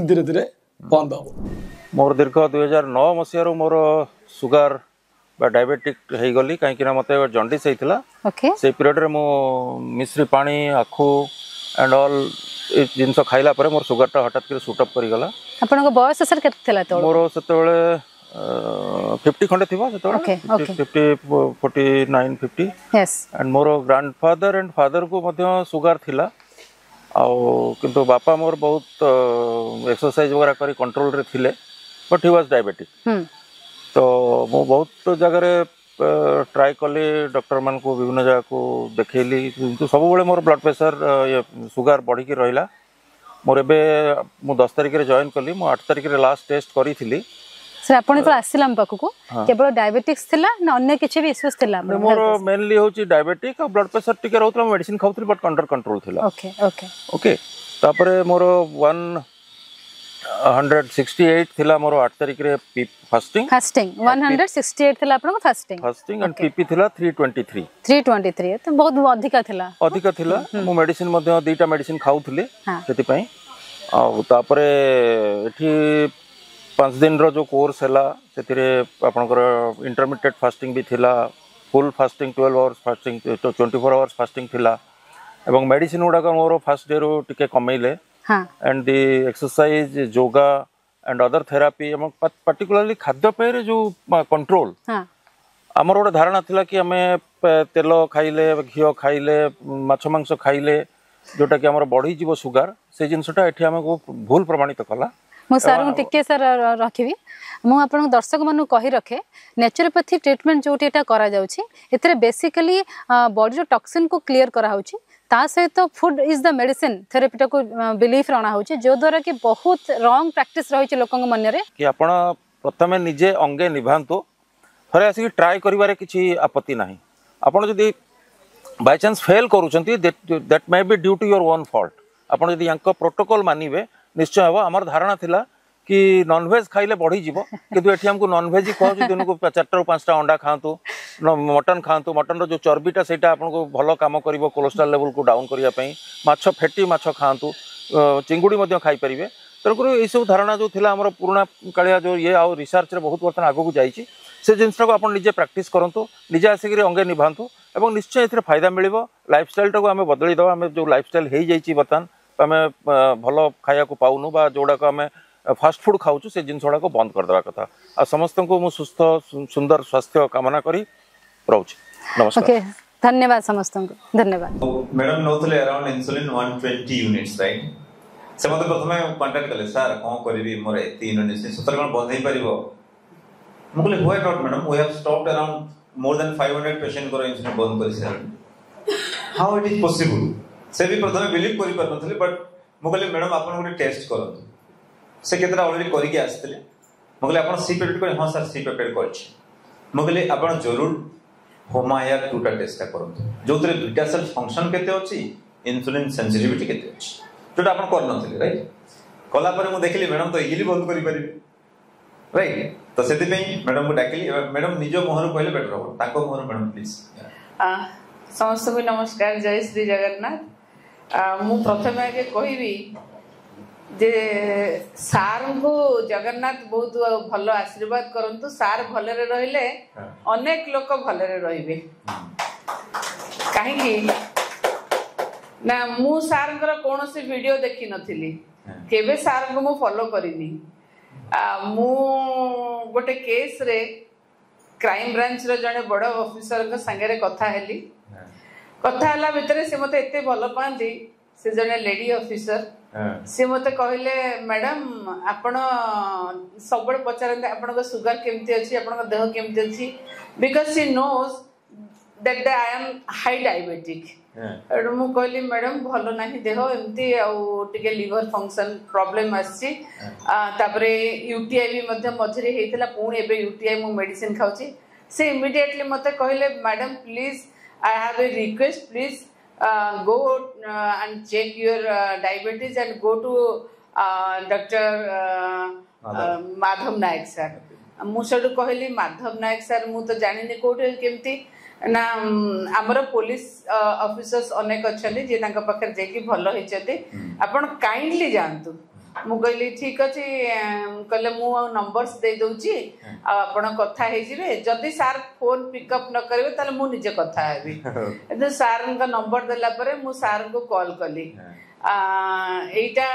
ଧୀରେ ଧୀରେ ବନ୍ଦ ହବ। मोर दीर्घ 2009 मसीह मोर सुगर बा डायबिटिक हो गली कहीं मत जंडिस होता से पीरियड रे मो मिश्री पानी आखु एंड ऑल जिनस खाइला परे मोर सुगर टा हठात कर सुट अप करी गला। आपन बयस सर केते थला तो मोर सेतेबेले 50 खंडे थिबा सेतेबेले 50 49 50 yes and more grandfather and father को मध्य सुगर थिला किंतु बापा मोर बहुत एक्सरसाइज वगैरह करी कंट्रोल रे थिले बट ही वाज डायबिटिक। तो मु बहुत जगह ट्राई कली डॉक्टर मान को विभिन्न जगह को देखली किंतु सब बेले मोर ब्लड प्रेशर सुगर बढ़ी की रहिला। मोर एबे मु 10 तारिख रे जॉइन कली, मु 8 तारिख रे लास्ट टेस्ट करी थिली। सर आपण तो आसिलाम पाखु केवल डायबिटिक्स थिला ना अन्य किछि भी इश्यूज थिला? मोर मेनली होची डायबिटिक और ब्लड प्रेशर टिके रहउतला, मेडिसिन खाउतली बट अंडर कंट्रोल थिला। ओके ओके ओके तापरे मोर 168 थिला मोर 8 तारिख रे फास्टिंग 168 थिला आपण फास्टिंग एंड पीपी थिला 323 तो बहुत अधिका थिला मु मेडिसिन मध्ये दुईटा मेडिसिन खाउतली सेति पई आ तापरे एठी 5 दिन रो जो कोर्स हैला सेतिरे आपनकर इंटरमीडिएट फास्टिंग भी थिला, full fasting 12 hours fasting 24 hours fasting थिला एवं मेडिसिन गुडा का मोर फर्स्ट डे रो टिके कमेइले and the exercise yoga and other therapy एवं पर्टिकुलरली खाद्य पेय जो कंट्रोल आमर गोटे धारणा थिला कि आमे तेल खाइले घिओ खाइले माछ मांस खाइले जोटा कि आमर बढ़ी जीवो सुगर से जिनसटा एठी हमको भूल प्रमाणित कला। मु सर टिके सर रखिबी मु आपन दर्शक मानु कहि रखे नेचुरोपैथी ट्रीटमेंट जोटी एटा करा जाउछि एतरे बेसिकली बॉडी रो टॉक्सिन को क्लियर करा होछि, ता सहित food is the medicine therapy को बिलीफ रहना होछि जो द्वारा कि बहुत रॉन्ग प्रैक्टिस रही लोक मन रे कि आपण प्रथमे निजे अंगे निभांतो थरे आसी ट्राई करिवारे किछि आपत्ति नाही। आपण जदी बाय चांस फेल करूछंती that may be due to your own fault. आपण जदी यांको प्रोटोकॉल मानिबे निश्चय हबो। हमर धारणा थिला कि नॉनवेज खाइले बढ़ी जीवो किंतु एठी हमको नॉनवेज ही कहू दिन को 4 5टा अंडा खातु, मटन खातु, मटन रो जो चर्बीटा सेटा आपन को भलो काम करिवो कोलेस्ट्रॉल लेवल को डाउन करिया पई, माछ फैटी माछ खातु, चिंगुडी मध्ये खाई परिबे। तरकुर ए सब धारणा जो थिला हमर पुराना कालिया जो ये आ रिसर्च रे बहुत वर्तन आगो को जाईची से जिनस को आपन निजे प्रैक्टिस करंतु, निजे आसिक अंगे निभांतु एवं निश्चय एथरे फायदा मिलिबो। लाइफस्टाइल टा को हमें बदली दवा, हमें जो लाइफस्टाइल हे जाईची वर्तन आमे भलो खाया को पाउनु बा जोडा को हमें फास्ट फूड खाऊछु से जिनसोडा को बंद कर देवा कथा। आ समस्त को मु सुस्थ सुंदर स्वास्थ्य कामना करी रहउछि। नमस्कार। ओके धन्यवाद समस्त को धन्यवाद। मैडम नोतले अराउंड इंसुलिन 120 यूनिट्स राइट। से मते प्रथमे कांटेक्ट कले सर कोन करबी मोर 3 यूनिट्स सतर कोन बंद हे परिबो। मुगले why not madam we have stopped around more than 500 patient को इंसुलिन बंद करि sir. How it is possible से भी प्रथमे बिलीव करि पर नथले बट मुगले मैडम आपन गुटे टेस्ट करन से केतरा ऑलरेडी करि के आस्थिले मुगले आपन सी पेप्टाइड को हां सर सी पेप्टाइड करछि मुगले आपन जरूर होमायर टूटा टेस्ट करन जोतरे बीटा सेल फंक्शन केते अछि इंसुलिन सेंसिटिविटी केते अछि जोटा आपन कर नथले राइट कला पर मु देखली मैडम तो इजिली बंद करि परिबे राइट। तो सेति पे मैडम को डाकली मैडम निजो मोहर कहले बेटर हो ताको मोहर मैडम प्लीज। समस्त को नमस्कार, जय श्री जगन्नाथ। मु प्रथमे आगे कहबी जे सार को जगन्नाथ बहुत भल आशीर्वाद करंतु। सार भलरे रहिले अनेक लोक भलरे रहिबे। काहेकि ना मु सारंकर कोनोसी वीडियो देखि नथिली केबे सार को मु फॉलो करिनी मु गोटे केस रे क्राइम ब्रांच रो जने बड़ ऑफिसर के संगे रे कथा हेली कथा हला भितरे से मते एते भलो पांती से जने लेडी ऑफिसर से मते कहले मैडम आपण सबले पचारंते आपण को सुगर केमती अछि आपण को देह केमती अछि because she knows that I am high diabetic मु कहली मैडम भलो नाही देह एमती आउ टिके लिवर फंक्शन प्रॉब्लम आछि तापरे यूटीआई भी मध्य मझरे हेतला पुणी एबे यूटीआई मु मेडिसिन खाउची से इमीडिएटली मते कहले madam please I have a request please go and check your diabetes and go to Dr. Madhav Nayak sir मुझे कहली माधव नायक सर मु तो जानी कोटे केमती ना आमर पुलिस ऑफिसर्स अनेक अच्छा जे पाखे जाकि भल होती आपण काइंडली जानतु मु कहली ठीक अच्छे कहले मु नंबर्स दे दउची आपण कथा हे जिवे जदी सार फोन पिकअप न करबे ताले मु निजे कथा हेबी एते सार का नंबर देला परे मु सार को कॉल कली एटा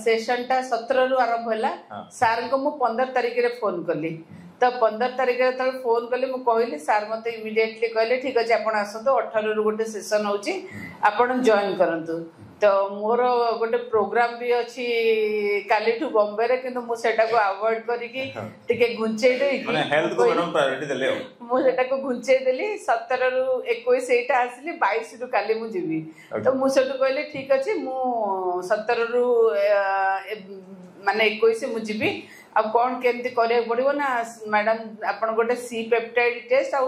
सेशन टा 17 रु आरंभ होला सार को मु 15 तारिख रे फोन कली तो 15 तारिख रे तळ फोन कली मु कहली सार मते इमीडिएटली कहले ठीक अछि आपण आसतो 18 रु गोटे सेशन होची आपण जॉइन करंतु तो मोर गोटे प्रोग्राम भी अच्छी काली ठू बॉम्बे रे किंतु मु सेटा को अवॉइड करी की टिके घुंचै देई की हेल्थ को मैडम प्रायोरिटी देले मु सेटा को घुंचै देली 17 रु 21 एटा आसली 22 रु काली मु जीवी तो मु सेटु कहले ठीक अछि मु 17 रु माने 21 मु जीवी अब कोन केमती करे पड़िबो ना मैडम आपण गोटे सी पेप्टाइड टेस्ट आ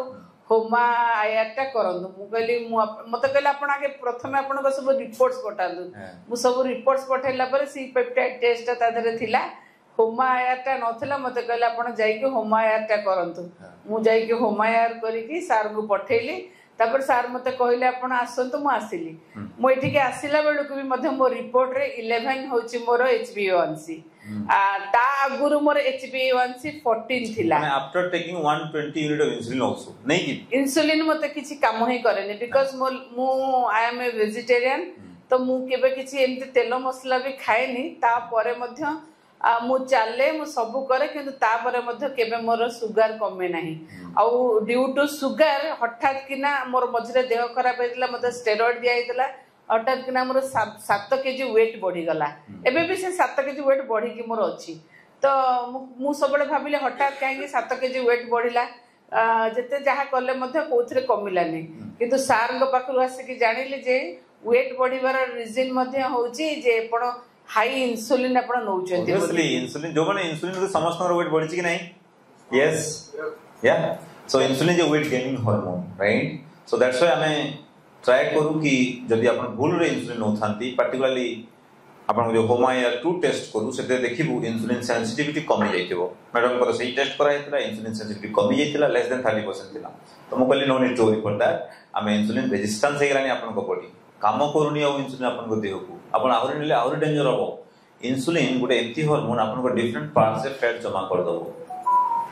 होमा आयाटा करंदु मु कहली मते कहले आपण आगे प्रथम आपण को सब रिपोर्ट्स पठांदु मु सब रिपोर्ट्स पठैला पर सी पेप्टाइड टेस्ट ता धरे थिला होमा आयाटा नथिला मते कहले आपण जाई के होमा आयाटा करंतु मु जाई के होमा आयार करी की सार को पठैली तापर सार मते कहले आपण आसंतु मु आसिली मु एठी के आसिला बेलु को भी मध्य मो रिपोर्ट रे 11 होची मोर HbA1c ता आगुरु मोर HbA1c 14 थिला माने after taking 120 unit of insulin also नहीं की इंसुलिन मते किछि काम ही करेनी बिकॉज़ मु आई एम ए वेजिटेरियन तो मु केबे किछि एमते तेल मसला भी खाएनी ता परे मध्य मु चाले मु सब करे किंतु ता परे मध्य केबे मोर सुगर कमे नाही आ ड्यू टू सुगर हठात किना मोर मझरे देह खराब हेतला मते स्टेरॉइड दिया हेतला हठात किना मोर 7 केजी वेट बढ़ी गला एबे भी से 7 केजी वेट बढ़ी कि मोर अछि तो मु सबले भाबिले हठात काहे 7 केजी वेट बढ़िला जते जहा करले मध्य कोथरे कमिलानी किंतु सार को पाखरु आसी कि जानिले जे वेट बढ़िबार रीजन मध्य होची जे आपण हाई इंसुलिन आपण नउचंती ऑब्वियसली इंसुलिन जो माने इंसुलिन तो समस्त वेट बढ़ी कि नहीं यस या सो इंसुलिन जो weight gaining hormone right so that's why हमें ट्राई करू कि जदि आपण भूल रे इंसुलिन नउथांती पर्टिकुलरली आपण जो होमायर 2 टेस्ट करू सेते देखिबु इंसुलिन सेंसिटिविटी कमी जाइतिबो मैडम को सही टेस्ट कराइतला इंसुलिन सेंसिटिविटी कमी जाइतिला लेस देन 30% थिला तो मु कहली no need to worry for that हमें इंसुलिन रेजिस्टेंस हेगरानी आपण को बॉडी काम करूनी आ इंसुलिन आपण को देह को आपण आहुरी नेले आहुरी डेंजर हो इंसुलिन गोटे एंटी हार्मोन आपण को डिफरेंट पार्ट से फैट जमा कर दबो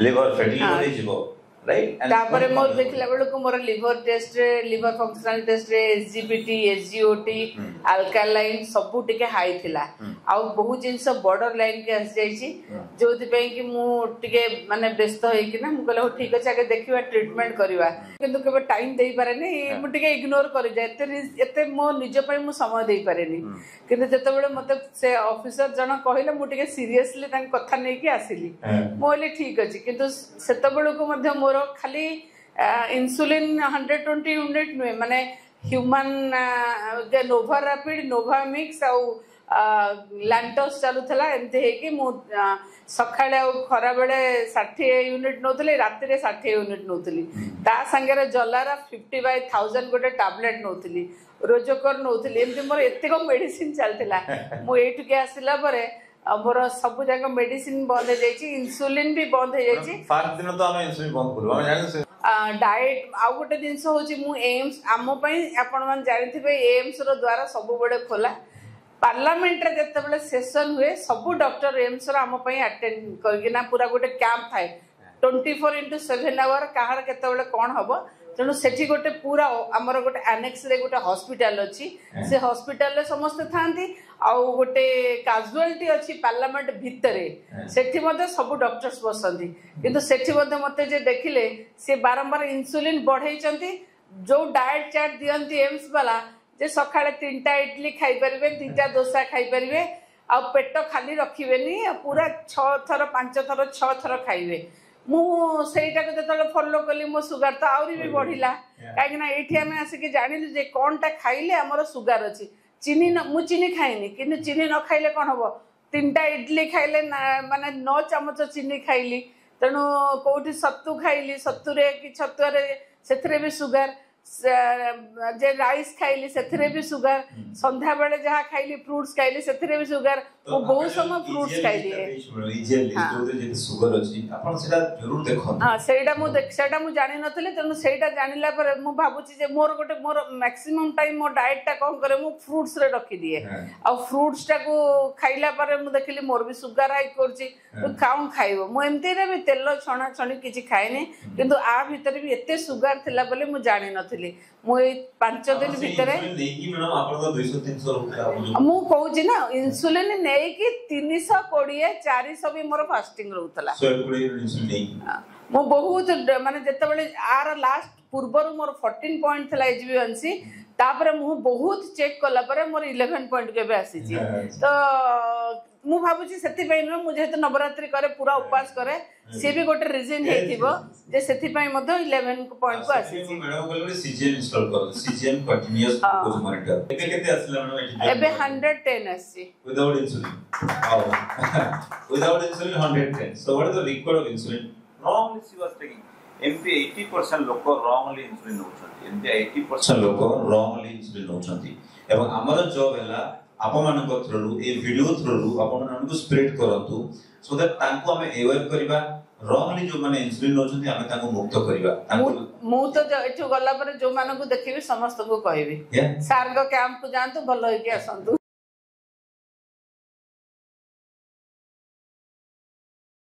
लिवर फैटी लिवर हिजबो राइट तापरे मोर देखला बेल को मोर लिवर टेस्ट रे लिवर फंक्शनल टेस्ट रे एसजीपीटी एसजीओटी अल्कालाइन सब टिके हाई थिला आ बहुत जिंस बॉर्डर लाइन के आस जाईची जोति पे कि मु टिके माने व्यस्त होई कि ना मु कहले ठीक अछि आगे देखिबा ट्रीटमेंट करबा किंतु केबे टाइम देई पारे नै मु टिके इग्नोर करि जाय एते मो निज पय मु समय देई पारे नै किंतु जते बेले मते से ऑफिसर जण कहिले मु टिके सीरियसली तां कथा नै कि आसिली मोले ठीक अछि किंतु सेते बेले को मध्य मोर खाली इंसुलिन 120 यूनिट नुए माने ह्यूमन नोवा रैपिड नोवा मिक्स आ लैंटोस चलुथला एमते हे कि मु सखाळे खरा बेले 60 यूनिट नोतले राति रे 60 यूनिट नोतली ता संगे जलारा 50/1000 गोटे टैबलेट नोतली रोजकर नोतली एमते मोर एते को मेडिसिन चलतला मु एठु के आसिला परे मोर सब जगह मेडिसिन बंद हो जाइए इंसुलिन भी बंद हो जाइए फास्ट दिन तो हम इंसुलिन बंद करू हम जानि डाइट आ गोटे जिंस होची मु एम्स आम पई आपण मन जानिथिबे एम्स रो द्वारा सब बडे खोला पार्लियामेंट रे जते बेले सेशन हुए सब डॉक्टर एम्स रो आम पई अटेंड करगिना पूरा गोटे कैंप थाए 24/7 आवर काहर केते बेले कोन हबो तेणु सेठी गोटे पूरा आमर गोटे एनेक्स रे गोटे हॉस्पिटल अछि से हॉस्पिटल रे समस्त थांती आउ गोटे काजुआलिटी अच्छी पार्लियामेंट भितर सेठी मते सब डॉक्टर्स बसंती किंतु सेठी मते मते जे देखिले से बारंबार इंसुलिन बढ़ाई जो डाएट चार्ट दियंती एम्स वाला जे सकाळे 3टा इडली खाई परिबे 2टा डोसा खाई परिबे आ पेट खाली रखिबेनी पूरा 6 थर 5 थर 6 थर खाइबे मु सेटा को जतले फॉलो कली मो सुगर तो आउरी भी बढ़िला काहे ना एठी हमें आसी जानिलु जे कोनटा खाइले हमर सुगर अछि चीनी मु चीनी खाइनी किंतु चीनी न खाइले कोन हबो 3टा इडली खाइले माने 9 चमच चीनी खाइली तेणु कोठी सत्तू खाइली सत्तुरे कि छत्तुरे सेथरे भी सुगर जे राइस खाइली सेथरे भी सुगर संध्या बेले जहा खाइली फ्रूट्स खाइली सेथरे भी सुगर वो बहुत समय फ्रूट्स खाइली सुगर अछि आपण सेटा जरूर देखो हां सेटा मु जानि नथले तनु सेटा जानिला पर मु भाबुची जे मोर गोटे मोर मैक्सिमम टाइम मो डाइट टा कोन करे मु फ्रूट्स रे रखी दिए आ फ्रूट्स टा को खाइला पर मु देखली मोर भी सुगर हाई करची तो काउन खाइबो मु एमते रे भी तेल छणा छणी किछि खाइनी किंतु आ भीतर भी एते सुगर थिला बोले मु जानि नथली मु 5 दिन भीतर नेकी मैडम आपण तो 200 300 रुपया मु कहूची ना इंसुलिन नै कि 320 400 भी मोर फास्टिंग रहउतला 120 इंसुलिन नै मु बहुत माने जते बेले आर लास्ट पूर्वर मोर 14 पॉइंट थला एचबी1सी तापर मु बहुत चेक कला पर मोर 11 पॉइंट केबे आसी छी तो मु भाबुची सेति पई न मु जेते नवरात्रि करे पूरा उपवास करे से भी गोटे रीजन हेतिबो जे सेति पई मधो 11 पॉइंट को आसी छी मैडम बोले सीजीएम इंस्टॉल करो सीजीएम कंटीन्यूअस ग्लूकोज मॉनिटर एबे केते आसला मैडम एबे 110 आसी without insulin without insulin 110 so what is the required of insulin wrongly she was taking MP 80% लोक wrongly इंसुलिन नउछंती एमपी 80% लोक wrongly इंसुलिन नउछंती एवं हमर जॉब हैला आपण मानक थ्रू ए वीडियो थ्रू आपण मानक स्प्रेड करंतु सो दैट तांको हमें अवेयर करबा रॉन्गली जो माने इंसुलिन नउछंती हमें तांको मुक्त करबा मु तो एठु गला पर जो मानक देखिबी समस्त को कहबी सार को कैंप को जानतु भलो होई के आसंतु